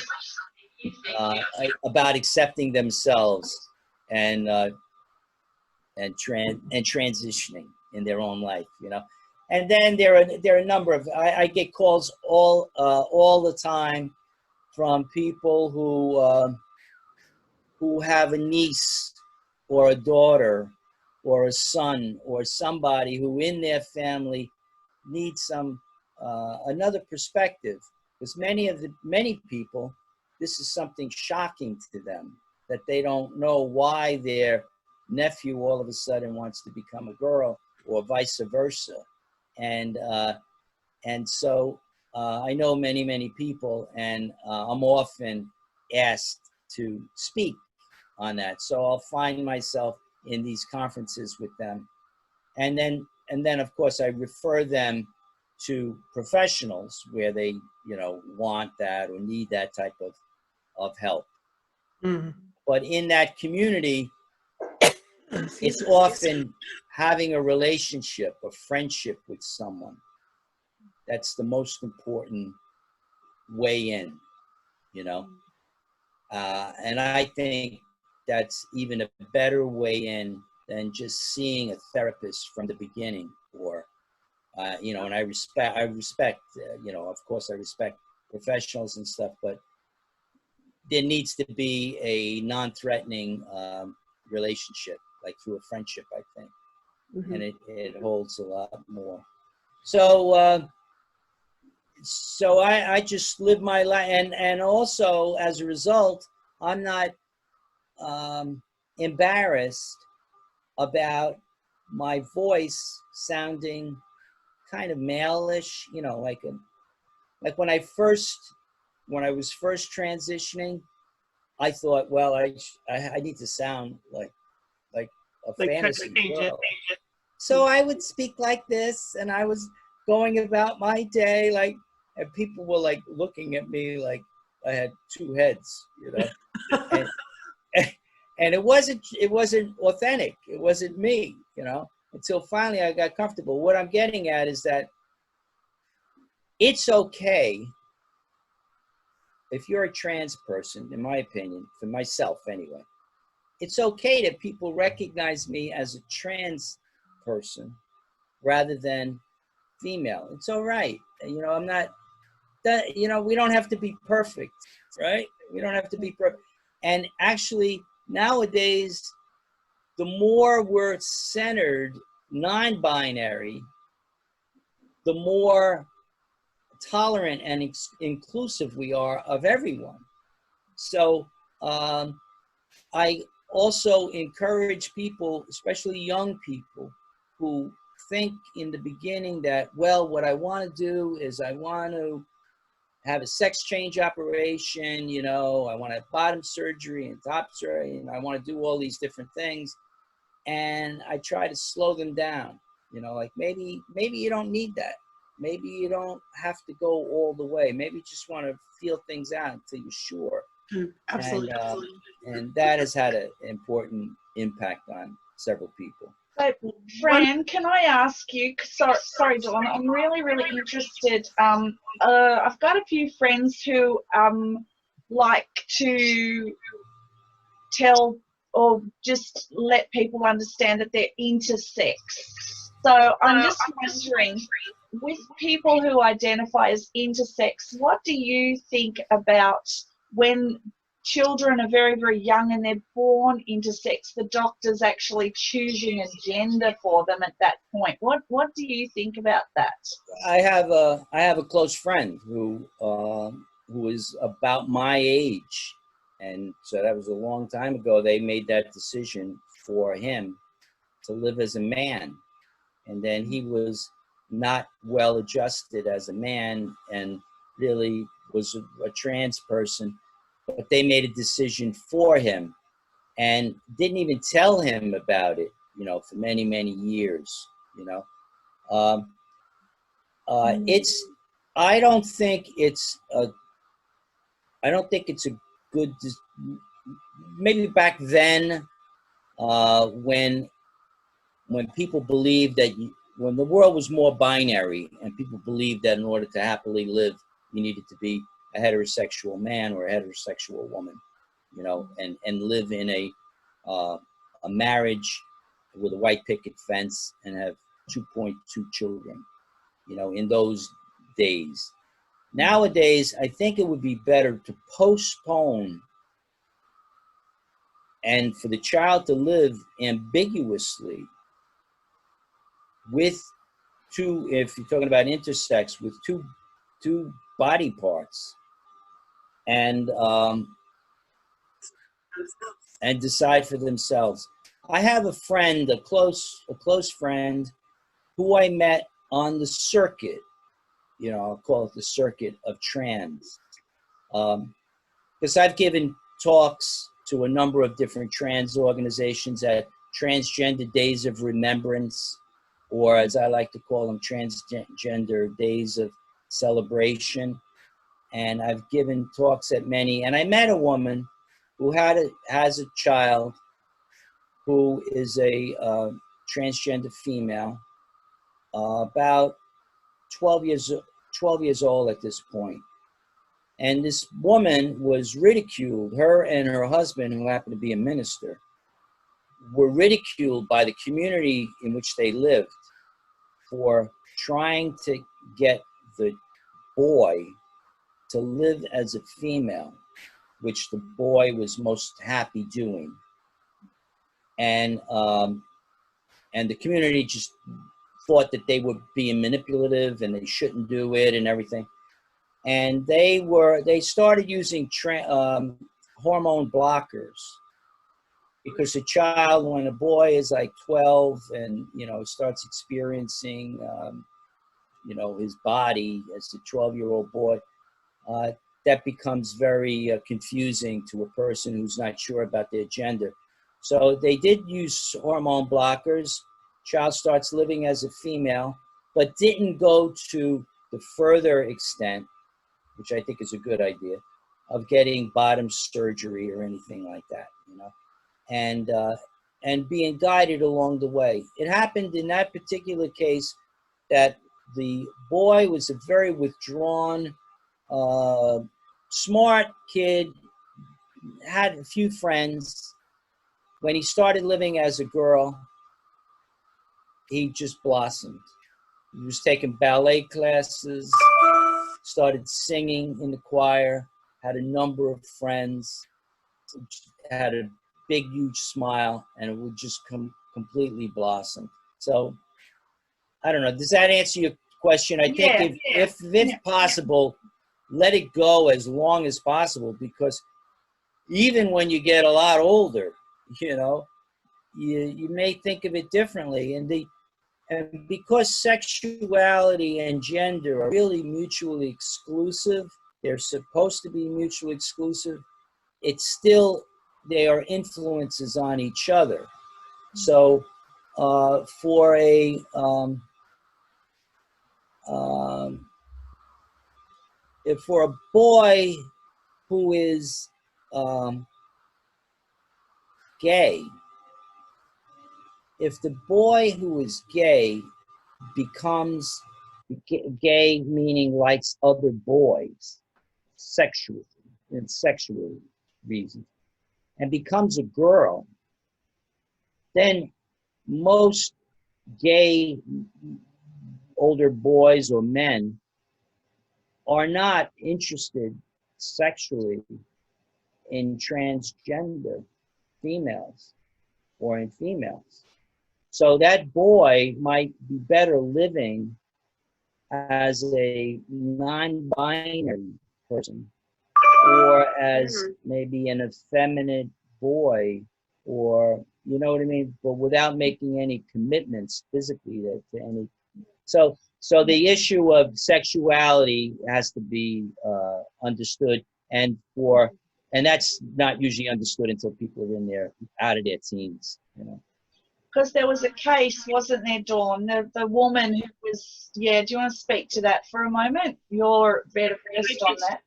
about accepting themselves and transitioning in their own life, you know. And then there are a number of, I get calls all the time from people who have a niece or a daughter or a son or somebody who in their family needs some another perspective. Because many people, this is something shocking to them, that they don't know why their nephew all of a sudden wants to become a girl or vice versa. And so I know many people, and I'm often asked to speak on that. So I'll find myself in these conferences with them. And then of course I refer them to professionals where they, you know, want that or need that type of help. Mm-hmm. But in that community, It's often having a relationship, a friendship with someone. That's the most important way in, you know. And I think that's even a better way in than just seeing a therapist from the beginning, or you know. And I respect, you know, of course, I respect professionals and stuff, but there needs to be a non-threatening relationship, like through a friendship, I think. Mhm. And it holds a lot more. So so I just live my life, and also as a result, I'm not embarrassed about my voice sounding kind of male-ish, you know, like when I was first transitioning, I thought, well, I need to sound like a Like trying to fantasy change it. girl. So I would speak like this, and I was going about my day like, and people were like looking at me like I had two heads, you know. and, and it wasn't authentic. It wasn't me, you know, until finally I got comfortable. What I'm getting at is that it's okay if you're a trans person, in my opinion, for myself anyway. It's okay that people recognize me as a trans person rather than female. It's all right. You know, I'm not that, you know, we don't have to be perfect, right? We don't have to be perfect. And actually, nowadays, the more we're centered, non-binary, the more tolerant and inclusive we are of everyone. So I also encourage people, especially young people, who think in the beginning that, well, what I want to do is I want to have a sex change operation, you know, I want to have bottom surgery and top surgery, and I want to do all these different things. And I try to slow them down, you know, like maybe you don't need that. Maybe you don't have to go all the way. Maybe you just want to feel things out until you're sure. Absolutely. And that has had an important impact on several people. So, Fran, can I ask you? Sorry, Dawn. I'm really, really interested. I've got a few friends who like to tell or just let people understand that they're intersex. So I'm just wondering, with people who identify as intersex, what do you think about when children are very, very young and they're born intersex, the doctor's actually choosing a gender for them at that point? What do you think about that? I have a close friend who is about my age, and so that was a long time ago. They made that decision for him to live as a man, and then he was not well adjusted as a man and really was a trans person, but they made a decision for him and didn't even tell him about it, you know, for many, many years, you know. I don't think it's a good, maybe back then, when people believed that when the world was more binary and people believed that in order to happily live, you needed to be a heterosexual man or a heterosexual woman, you know, and live in a marriage with a white picket fence and have 2.2 children, you know, in those days. Nowadays, I think it would be better to postpone and for the child to live ambiguously with two, if you're talking about intersex, with two body parts, and decide for themselves. I have a friend, a close friend, who I met on the circuit. You know, I'll call it the circuit of trans, because I've given talks to a number of different trans organizations at Transgender Days of Remembrance, or as I like to call them, Transgender Days of Celebration. And I've given talks at many, and I met a woman who has a child who is a transgender female, about 12 years old at this point. And this woman was ridiculed. Her and her husband, who happened to be a minister, were ridiculed by the community in which they lived for trying to get the boy to live as a female, which the boy was most happy doing. And the community just thought that they were being manipulative and they shouldn't do it and everything. And they started using hormone blockers, because a child, when a boy is like 12 and, you know, starts experiencing, you know, his body as a 12-year-old boy, that becomes very confusing to a person who's not sure about their gender. So they did use hormone blockers. Child starts living as a female, but didn't go to the further extent, which I think is a good idea, of getting bottom surgery or anything like that, you know, and being guided along the way. It happened in that particular case that the boy was a very withdrawn, smart kid, had a few friends. When he started living as a girl, he just blossomed. He was taking ballet classes, started singing in the choir, had a number of friends, had a big, huge smile, and it would just completely blossom. So, I don't know. Does that answer your question? I think if possible, let it go as long as possible, because even when you get a lot older, you know, you may think of it differently. And because sexuality and gender are really mutually exclusive, they're supposed to be mutually exclusive, it's still, they are influences on each other. So for a boy who is gay, if the boy who is gay becomes gay, meaning likes other boys sexually, in sexual reasons, and becomes a girl, then most gay older boys or men are not interested sexually in transgender females or in females. So that boy might be better living as a non-binary person, or as maybe an effeminate boy, or, you know what I mean, but without making any commitments physically to any. So the issue of sexuality has to be understood, and that's not usually understood until people are out of their teens, you know. Because there was a case, wasn't there, Dawn? The woman who was, do you want to speak to that for a moment? You're better versed on that.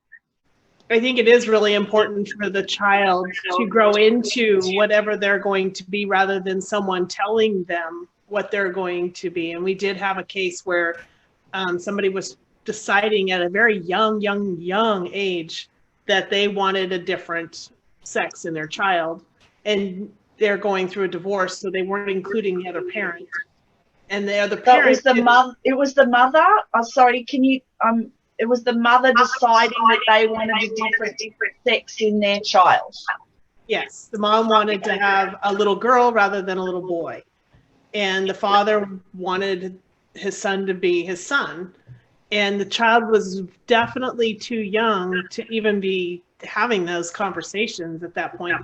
I think it is really important for the child to grow into whatever they're going to be, rather than someone telling them what they're going to be. And we did have a case where somebody was deciding at a very young age that they wanted a different sex in their child, and they're going through a divorce, so they weren't including the other parent. And the other parent, it was the mother. Oh, sorry, can you it was the mother deciding that they wanted a different sex in their child. Yes, the mom wanted to have a little girl rather than a little boy, and the father wanted his son to be his son, and the child was definitely too young to even be having those conversations at that point.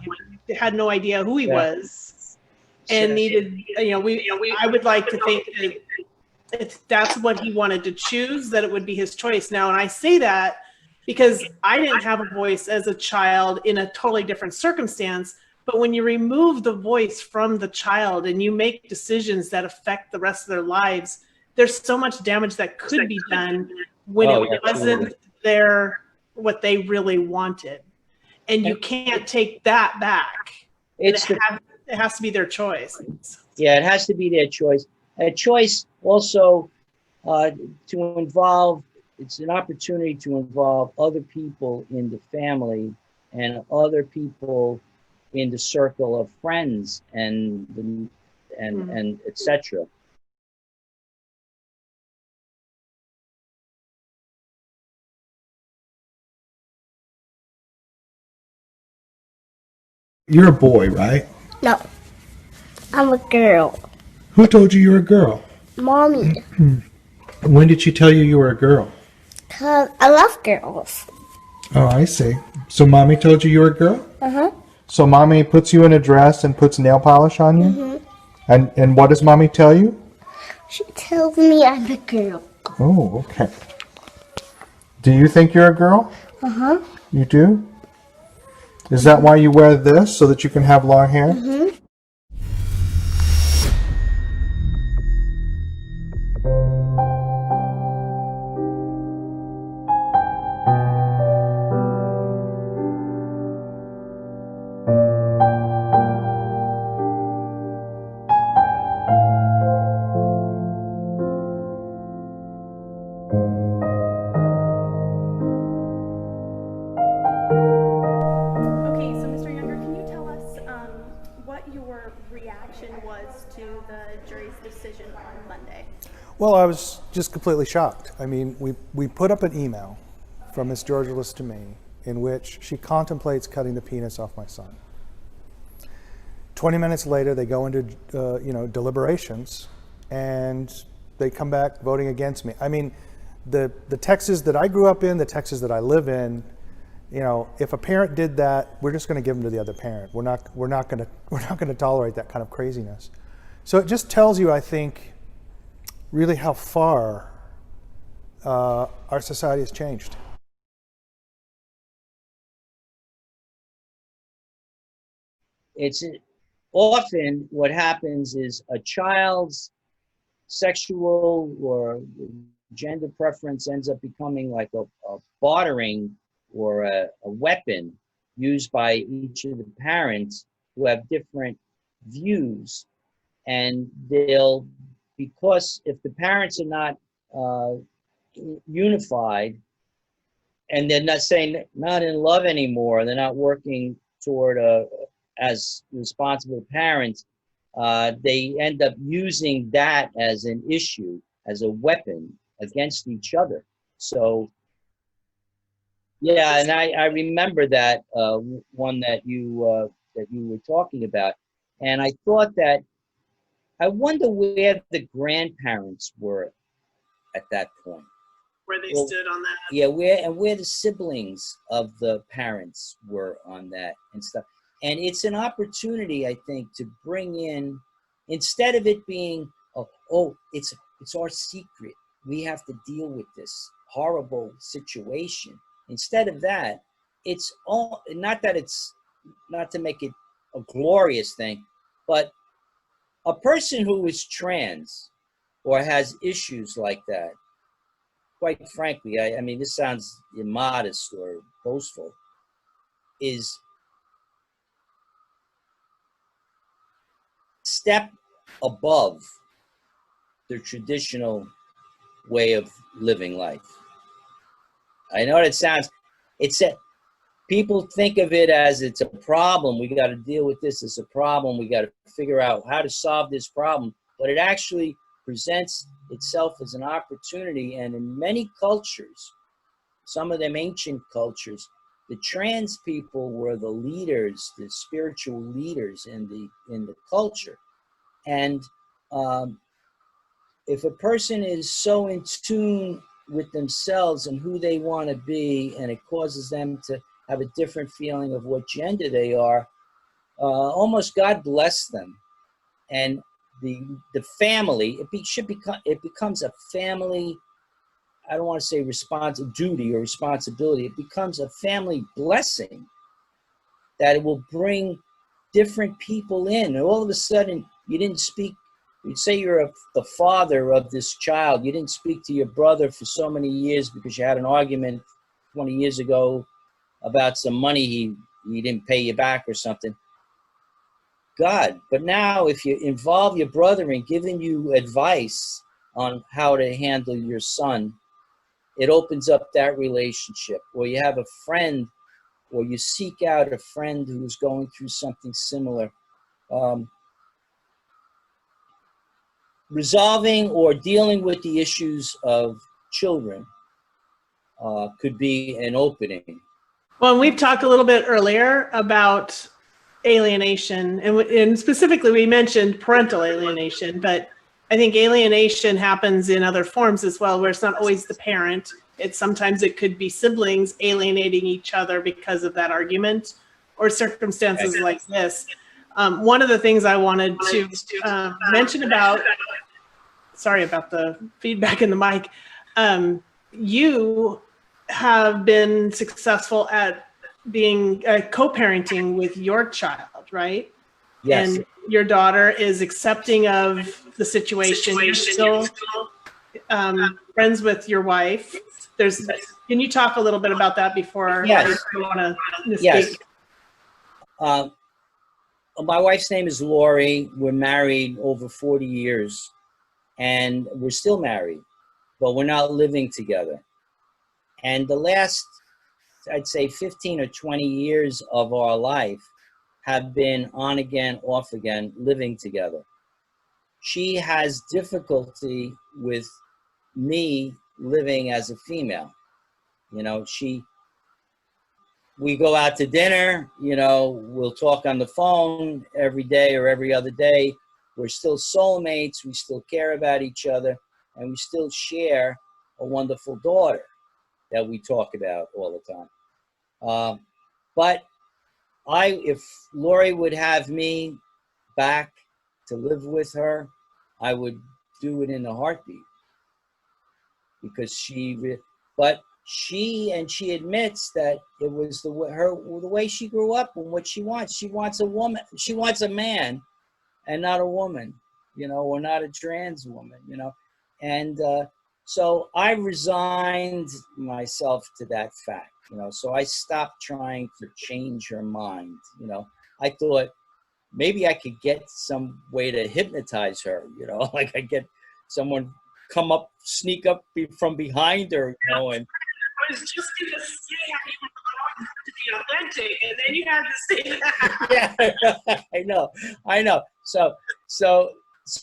He had no idea who he was, and needed, I would like to think that if that's what he wanted to choose, that it would be his choice now. And I say that because I didn't have a voice as a child in a totally different circumstance. But when you remove the voice from the child and you make decisions that affect the rest of their lives, there's so much damage that could be done when it wasn't what they really wanted. And you can't take that back. It has to be their choice. Yeah, it has to be their choice. A choice also to involve, it's an opportunity to involve other people in the family and other people in the circle of friends and etc. You're a boy, right? No, I'm a girl. Who told you you were a girl? Mommy, When did she tell you you were a girl? 'cause I love girls. Oh, I see. So mommy told you you were a girl? Uh-huh. So mommy puts you in a dress and puts nail polish on you? And what does mommy tell you? She tells me I'm a girl. Oh, okay. Do you think you're a girl? Uh-huh. You do? Is that why you wear this, so that you can have long hair? Okay, so Mr. Younger, can you tell us what your reaction was to the jury's decision on Monday? Well, I was just completely shocked. I mean, we put up an email from Miss Georgelis to me in which she contemplates cutting the penis off my son. 20 minutes later, they go into deliberations, and they come back voting against me. I mean, the Texas that I grew up in, the Texas that I live in, you know, if a parent did that, we're just going to give them to the other parent. We're not going to tolerate that kind of craziness. So it just tells you, I think, really how far our society has changed. It's often what happens is a child's sexual or gender preference ends up becoming like a bartering or a weapon used by each of the parents who have different views. And they'll, because if the parents are not unified, and they're not saying not in love anymore, they're not working toward as responsible parents, they end up using that as an issue, as a weapon against each other. So yeah, and I remember that one that you were talking about, and I thought that, I wonder where the grandparents were at that point. Where they Well, stood on that. Yeah, where the siblings of the parents were on that and stuff. And it's an opportunity, I think, to bring in, instead of it being, it's our secret, we have to deal with this horrible situation. Instead of that, it's all, not to make it a glorious thing, but a person who is trans or has issues like that, quite frankly, I mean, this sounds immodest or boastful, is step above the traditional way of living life. I know people think of it as it's a problem. We got to deal with this as a problem. We got to figure out how to solve this problem. But it actually presents itself as an opportunity. And in many cultures, some of them ancient cultures, the trans people were the leaders, the spiritual leaders in the culture. And if a person is so in tune with themselves and who they want to be, and it causes them to have a different feeling of what gender they are, almost God bless them. And the family, it becomes a family, I don't want to say duty or responsibility, it becomes a family blessing that it will bring different people in. And all of a sudden, you'd say you're the father of this child, you didn't speak to your brother for so many years because you had an argument 20 years ago about some money he didn't pay you back or something. God. But now if you involve your brother in giving you advice on how to handle your son, it opens up that relationship. Or you have a friend, or you seek out a friend who's going through something similar. Resolving or dealing with the issues of children could be an opening. Well, we've talked a little bit earlier about alienation, and specifically we mentioned parental alienation, but I think alienation happens in other forms as well, where it's not always the parent. Sometimes it could be siblings alienating each other because of that argument or circumstances like this. One of the things I wanted to mention about, sorry about the feedback in the mic, you have been successful at being co-parenting with your child, right? Yes. And your daughter is accepting of the situation. You're still friends with your wife. Can you talk a little bit about that before? Yes. I want to misspeak? Yes. My wife's name is Lori. We're married over 40 years, and we're still married, but we're not living together. And the last, I'd say 15 or 20 years of our life have been on again, off again, living together. She has difficulty with me living as a female. You know, we go out to dinner, you know, we'll talk on the phone every day or every other day. We're still soulmates, we still care about each other, and we still share a wonderful daughter that we talk about all the time. But if Lori would have me back to live with her, I would do it in a heartbeat. Because she admits that it was the way she grew up and what she wants. She wants a woman. She wants a man, and not a woman, you know, or not a trans woman, you know. And so I resigned myself to that fact, you know. So I stopped trying to change her mind, you know. I thought maybe I could get some way to hypnotize her, you know, like I get someone sneak up from behind her, you know, and I was just going to say how you want to be authentic, and then you had to say that. Yeah, I know. So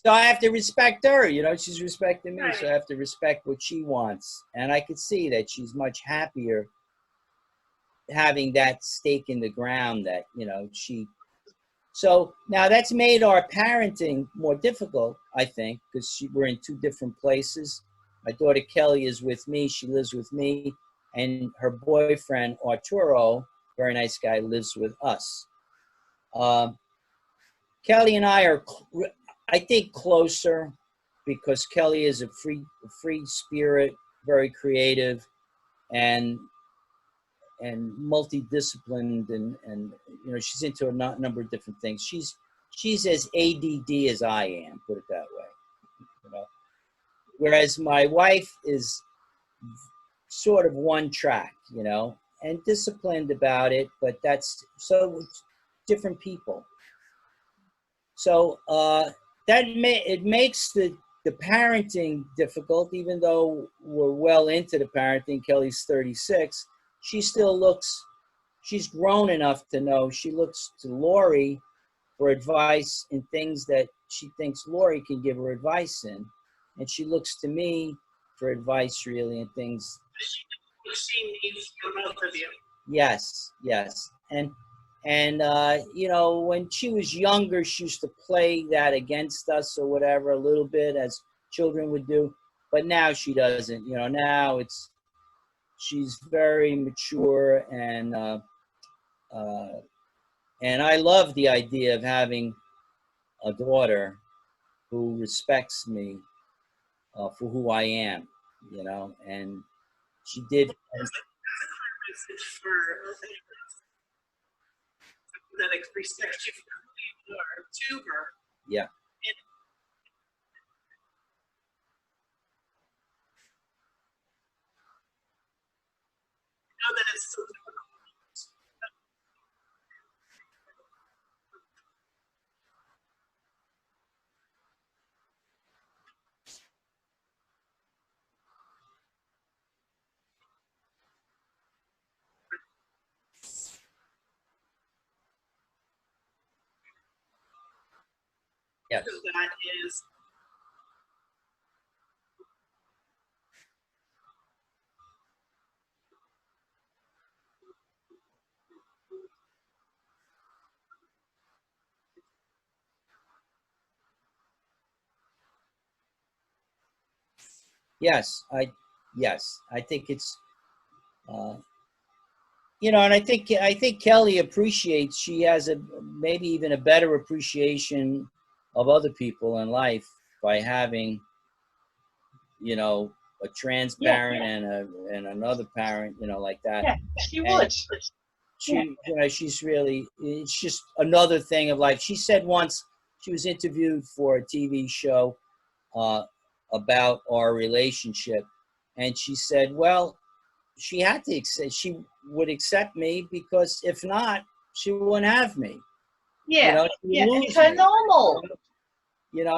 I have to respect her, you know, she's respecting me, so I have to respect what she wants. And I could see that she's much happier having that stake in the ground that, you know, so now that's made our parenting more difficult, I think, because we're in two different places. My daughter Kelly is with me, she lives with me, and her boyfriend Arturo, very nice guy, lives with us. Kelly and I are, I think, closer because Kelly is a free spirit, very creative, and multidisciplined, and you know, she's into a number of different things. She's as ADD as I am, put it that way, you know. Whereas my wife is sort of one track, you know, and disciplined about it, but that's so different people. So it makes the parenting difficult, even though we're well into the parenting. Kelly's 36. She's grown enough to know she looks to Lori for advice in things that she thinks Lori can give her advice in. And she looks to me for advice really in things. She needs for both of you. Yes. And you know, when she was younger, she used to play that against us or whatever a little bit, as children would do. But now she doesn't, you know, now she's very mature, and I love the idea of having a daughter who respects me for who I am, you know, and she did. That respects you for who you are to her. Yeah. Know that it's so difficult. Yes. So that is Yes, I think it's, and I think Kelly appreciates. She has a maybe even a better appreciation of other people in life by having, a trans parent and another parent, like that. Yeah, she And would. she's really, it's just another thing of life. She said once she was interviewed for a TV show about our relationship, and she said, well, she had to accept, she would accept me, because if not, she wouldn't have me. Yeah, She would lose it's her me. normal.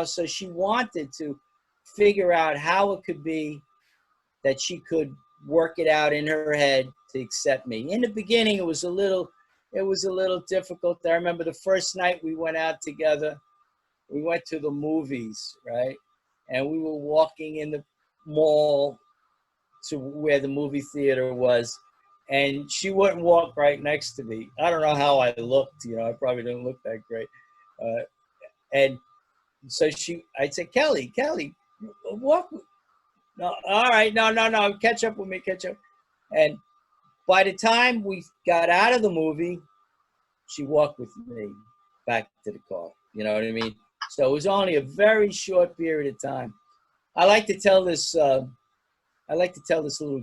So she wanted to figure out how it could be that she could work it out in her head to accept me. In the beginning, it was a little difficult. I remember the first night we went out together, we went to the movies, right? And we were walking in the mall to where the movie theater was, and she wouldn't walk right next to me. I don't know how I looked, I probably didn't look that great. And so I said, Kelly, walk. No, all right, no, catch up with me. And by the time we got out of the movie, she walked with me back to the car. You know what I mean? So it was only a very short period of time. I like to tell this little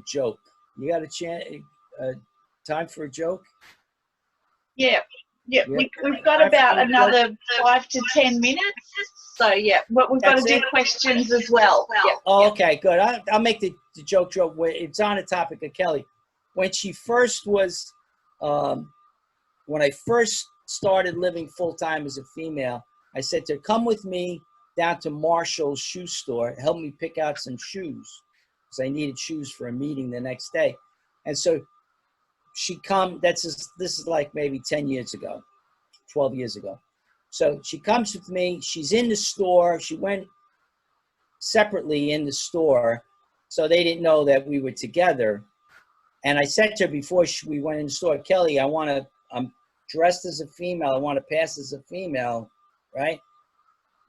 joke. You got a chance, time for a joke? Yeah. We've got about another 5 to 10 minutes. So but we've got to do questions as well. Yeah. Oh, okay, good. I'll make the joke. It's on the topic of Kelly. When she first was, when I first started living full time as a female, I said to her, come with me down to Marshall's shoe store, help me pick out some shoes, because I needed shoes for a meeting the next day. And so this is like maybe 10 years ago, 12 years ago. So she comes with me, she's in the store, she went separately in the store, so they didn't know that we were together. And I said to her before we went in the store, Kelly, I'm dressed as a female, I want to pass as a female, right?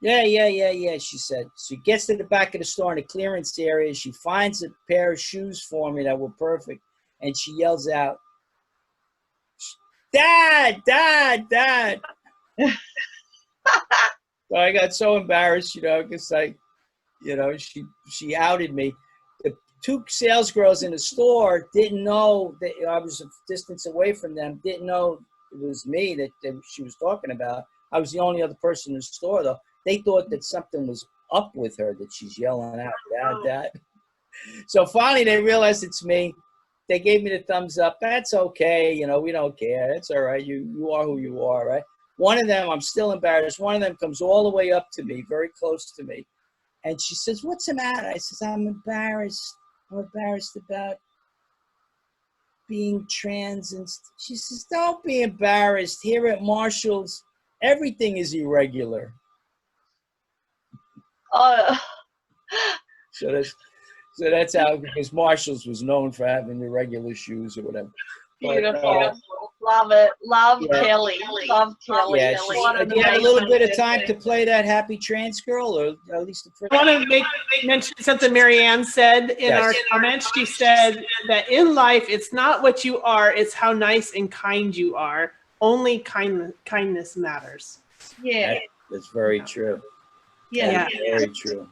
Yeah, she said. She gets to the back of the store in the clearance area, she finds a pair of shoes for me that were perfect, and she yells out, Dad! So I got so embarrassed, because she outed me. The two sales girls in the store didn't know that I was a distance away from them, didn't know it was me that she was talking about. I was the only other person in the store, though. They thought that something was up with her, that she's yelling out, Dad. So finally they realized it's me. They gave me the thumbs up. That's okay. We don't care. It's all right. You are who you are, right? One of them, I'm still embarrassed. One of them comes all the way up to me, very close to me. And she says, what's the matter? I says, I'm embarrassed. I'm embarrassed about being trans. And she says, don't be embarrassed. Here at Marshall's, everything is irregular. So that's how, because Marshall's was known for having irregular shoes or whatever. Beautiful. Love it. Love Kelly. Love Kelly. Yeah, do you have a little bit of time to play that happy trans girl, or at least the first? I want to mention something Marianne said in our comments. She said that in life, it's not what you are, it's how nice and kind you are. Only kindness matters. Yeah. That's very true. Yeah. Very true.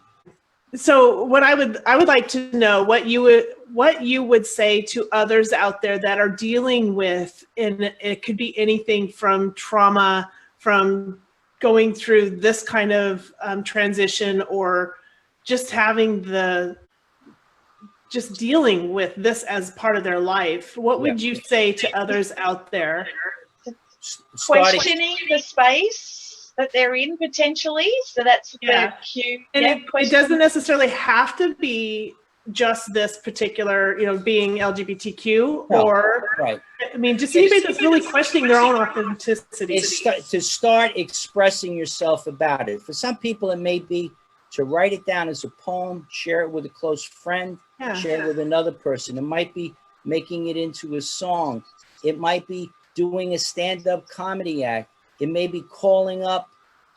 So what I would like to know what you would say to others out there that are dealing with, and it could be anything from trauma, from going through this kind of transition, or just having just dealing with this as part of their life. What would you say to others out there? Questioning the space that they're in potentially. So that's the cue. And it doesn't necessarily have to be just this particular, being LGBTQ, No, or right. I mean, just anybody that's really questioning their own authenticity. It's to start expressing yourself about it. For some people, it may be to write it down as a poem, share it with a close friend, share it with another person. It might be making it into a song. It might be doing a stand-up comedy act. It may be calling up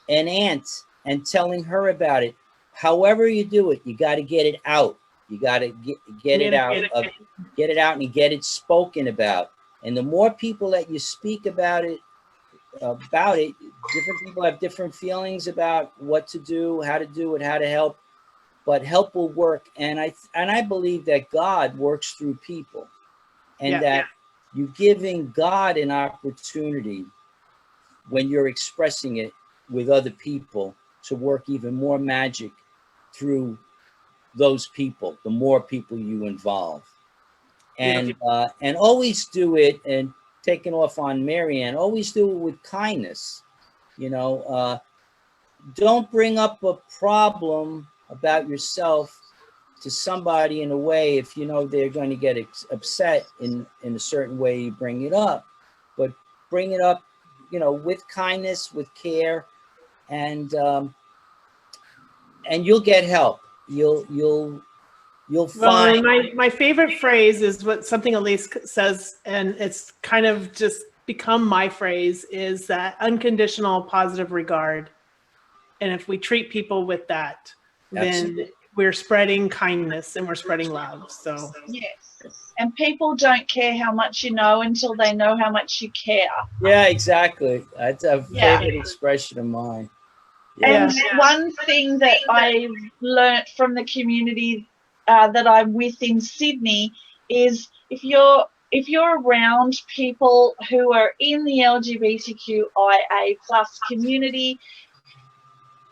an aunt and telling her about it. However you do it, you got to get it out. You got to get it out, get it out and get it spoken about. And the more people that you speak about it, different people have different feelings about what to do, how to do it, how to help. But help will work, and I believe that God works through people, and that you're giving God an opportunity when you're expressing it with other people to work even more magic through those people. The more people you involve, and always do it. And taking off on Marianne, always do it with kindness. Don't bring up a problem about yourself to somebody in a way if you know they're going to get upset in a certain way. You bring it up, but bring it up, with kindness, with care, and you'll get help. You'll find. My favorite phrase is something Alyse says, and it's kind of just become my phrase, is that unconditional positive regard. And if we treat people with that, then we're spreading kindness and we're spreading love. So yes, and people don't care how much you know until they know how much you care. Yeah, exactly. That's a favorite expression of mine. And one thing that I learnt from the community that I'm with in Sydney is if you're around people who are in the LGBTQIA+ community,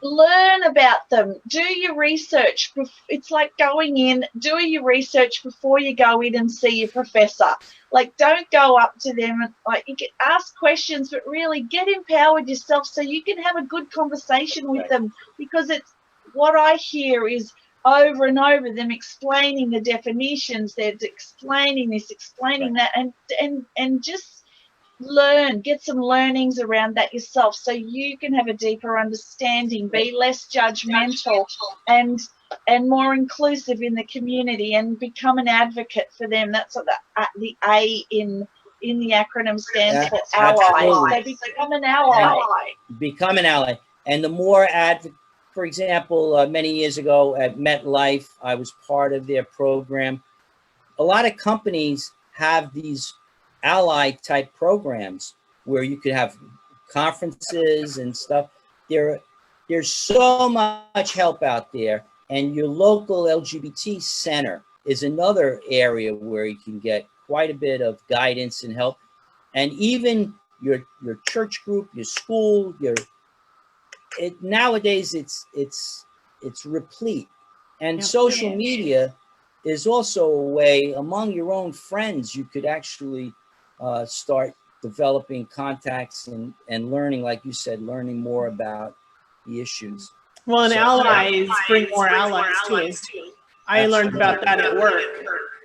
learn about them. Do your research. It's like going in, do your research before you go in and see your professor. Like, don't go up to them and you can ask questions, but really get empowered yourself so you can have a good conversation with them, because it's what I hear is over and over them explaining the definitions, they're explaining this, explaining that, and just get some learnings around that yourself so you can have a deeper understanding, be less judgmental and more inclusive in the community, and become an advocate for them. That's what the A in the acronym stands for, ally. So become an ally. Become an ally. And the more for example, many years ago at MetLife, I was part of their program. A lot of companies have these ally type programs where you could have conferences and stuff. There's so much help out there, and your local LGBT center is another area where you can get quite a bit of guidance and help. And even your church group, your school, nowadays it's replete. And social media is also a way among your own friends you could actually start developing contacts and learning, like you said, learning more about the issues. Well, and allies bring more allies too. I learned about that at work.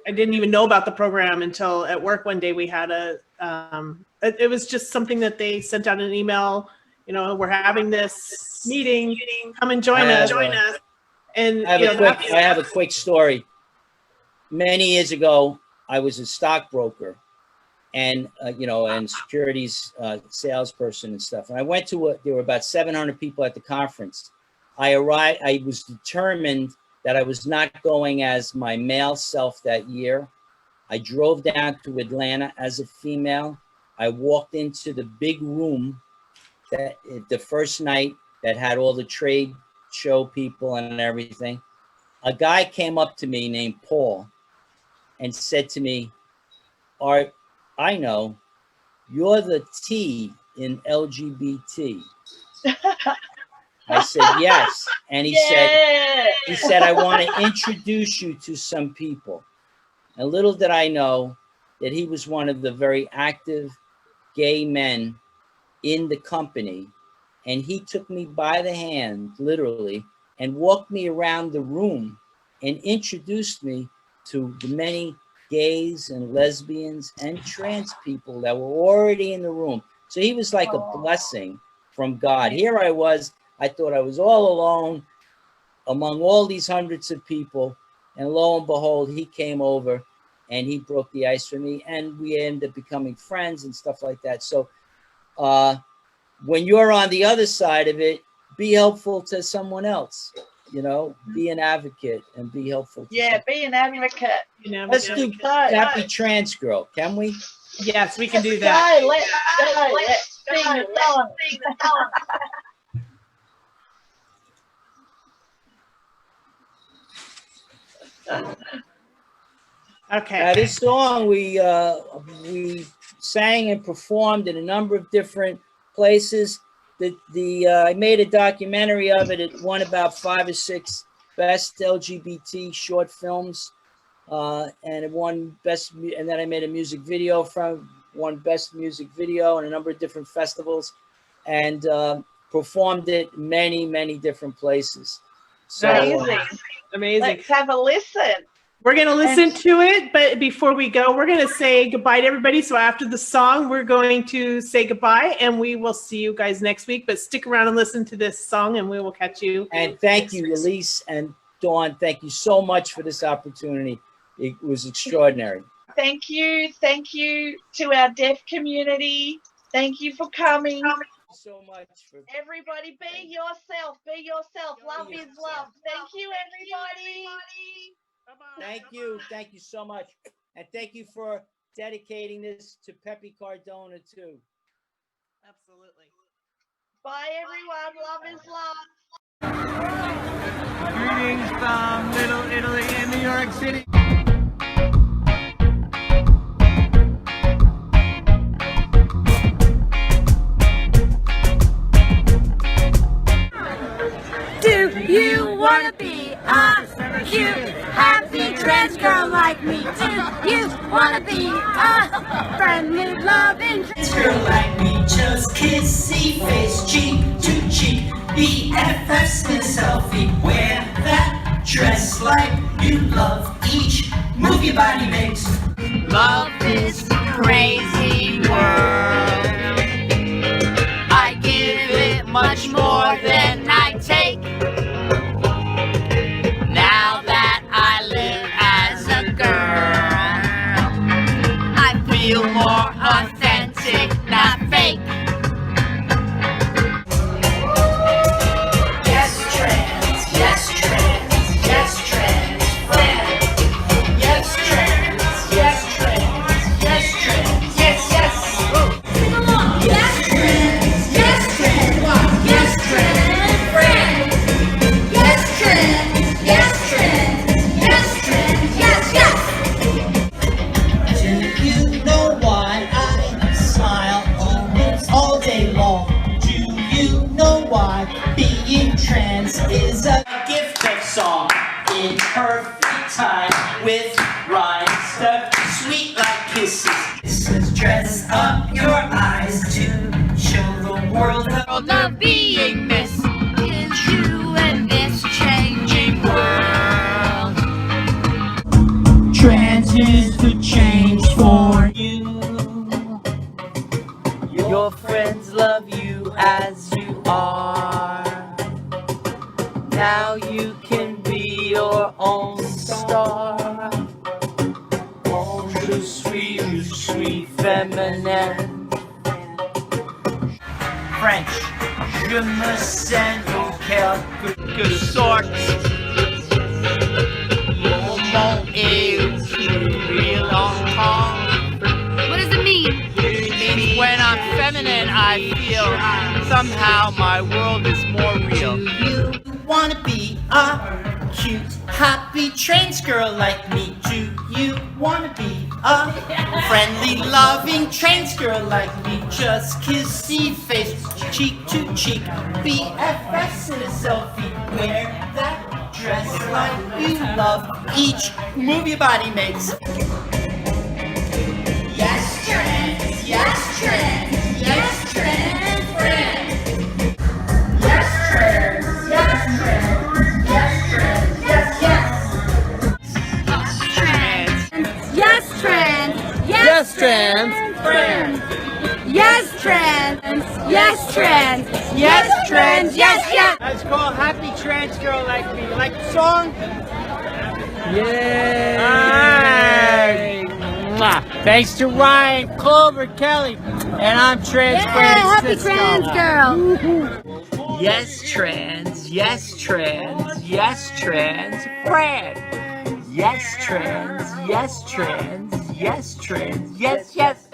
I didn't even know about the program until at work one day we had it was just something that they sent out an email, we're having this meeting, come and join us. And I have a quick story. Many years ago, I was a stockbroker and, and securities salesperson and stuff. And I went there were about 700 people at the conference. I arrived, I was determined that I was not going as my male self that year. I drove down to Atlanta as a female. I walked into the big room the first night that had all the trade show people and everything. A guy came up to me named Paul and said to me, Art, I know you're the T in LGBT. I said, yes. And he said, I want to introduce you to some people. And little did I know that he was one of the very active gay men in the company. And he took me by the hand, literally, and walked me around the room and introduced me to the many gays and lesbians and trans people that were already in the room. So he was like a blessing from God. Here I was, I thought I was all alone among all these hundreds of people. And lo and behold, he came over and he broke the ice for me. And we ended up becoming friends and stuff like that. So when you're on the other side of it, be helpful to someone else. You know, be an advocate and be helpful. Yeah, be an advocate. Let's do Happy Trans Girl, can we? Yes, we can do that. Let's sing the song. Okay. Now, this song we sang and performed in a number of different places. I made a documentary of it. It won about 5 or 6 best LGBT short films, and it won best. And then I made a music video won best music video in a number of different festivals, and performed it many different places. So, Amazing. Amazing. Let's have a listen. We're going to listen to it, but before we go, we're going to say goodbye to everybody. So after the song, we're going to say goodbye, and we will see you guys next week. But stick around and listen to this song, and we will catch you. And thank you, Alyse and Dawan. Thank you so much for this opportunity. It was extraordinary. Thank you. Thank you to our deaf community. Thank you for coming. Thank you so much. Everybody, be yourself. Be yourself. Love is love. Thank you, everybody. Thank you so much. And thank you for dedicating this to Pepe Cardona too. Absolutely. Bye, everyone. Love is love. Greetings from Little Italy in New York City. Do you want to be a cute, happy trans girl like me? Do you want to be a friendly, loving trans girl like me? Just kissy face, cheek to cheek, BFFs in a selfie. Wear that dress like you love each move your body makes. Love is crazy world. I give it much more than I take. Now that I live as a girl, I feel more authentic, not fake. Yes, trans, yes, trans, yes, trans, friend. Yes, trans, yes, trans, yes, trans, yes, yes. Come on, yes, trans, yes, trans, yes, trans, friend. Yes, trans, yes, trans, yes, trans, yes, yes. Do you know why I smile almost all day long? Do you know why being trans is a gift of song in perfect time with rhymes stuck sweet like kisses? This is dress up your eyes to show the world World of being Miss is you in this changing world. trans is the change for you. Your friends love you as you are. Now you can be your own star. Oh, je suis feminine. French, je me sens en quelque sorte. Mon mot est real encore. What does it mean? It means when I'm feminine, I feel somehow my world is more real. You wanna be a cute, happy trans girl like me? Do you wanna be a friendly, loving trans girl like me? Just kissy face, cheek to cheek, BFFs in a selfie. Wear that dress like you love each move your body makes. Yes, trans, yes, trans, yes, trans, friend. Yes, trans, yes, trans, yes, trans, yes, yes. Yes, trans. Friends. Yes, trans. Yes, trans. Yes, trans. Yes, yes. Let's call Happy Trans Girl Like Me. You like the song? Yay! Mwah. Thanks to Ryan, Clover, Kelly, and I'm Trans Fran Happy Sisco. trans girl. Yes, trans. Yes, trans. Yes, trans. Fran. Yes, trans. Yes, trans. Yes, trans. Yes, yes.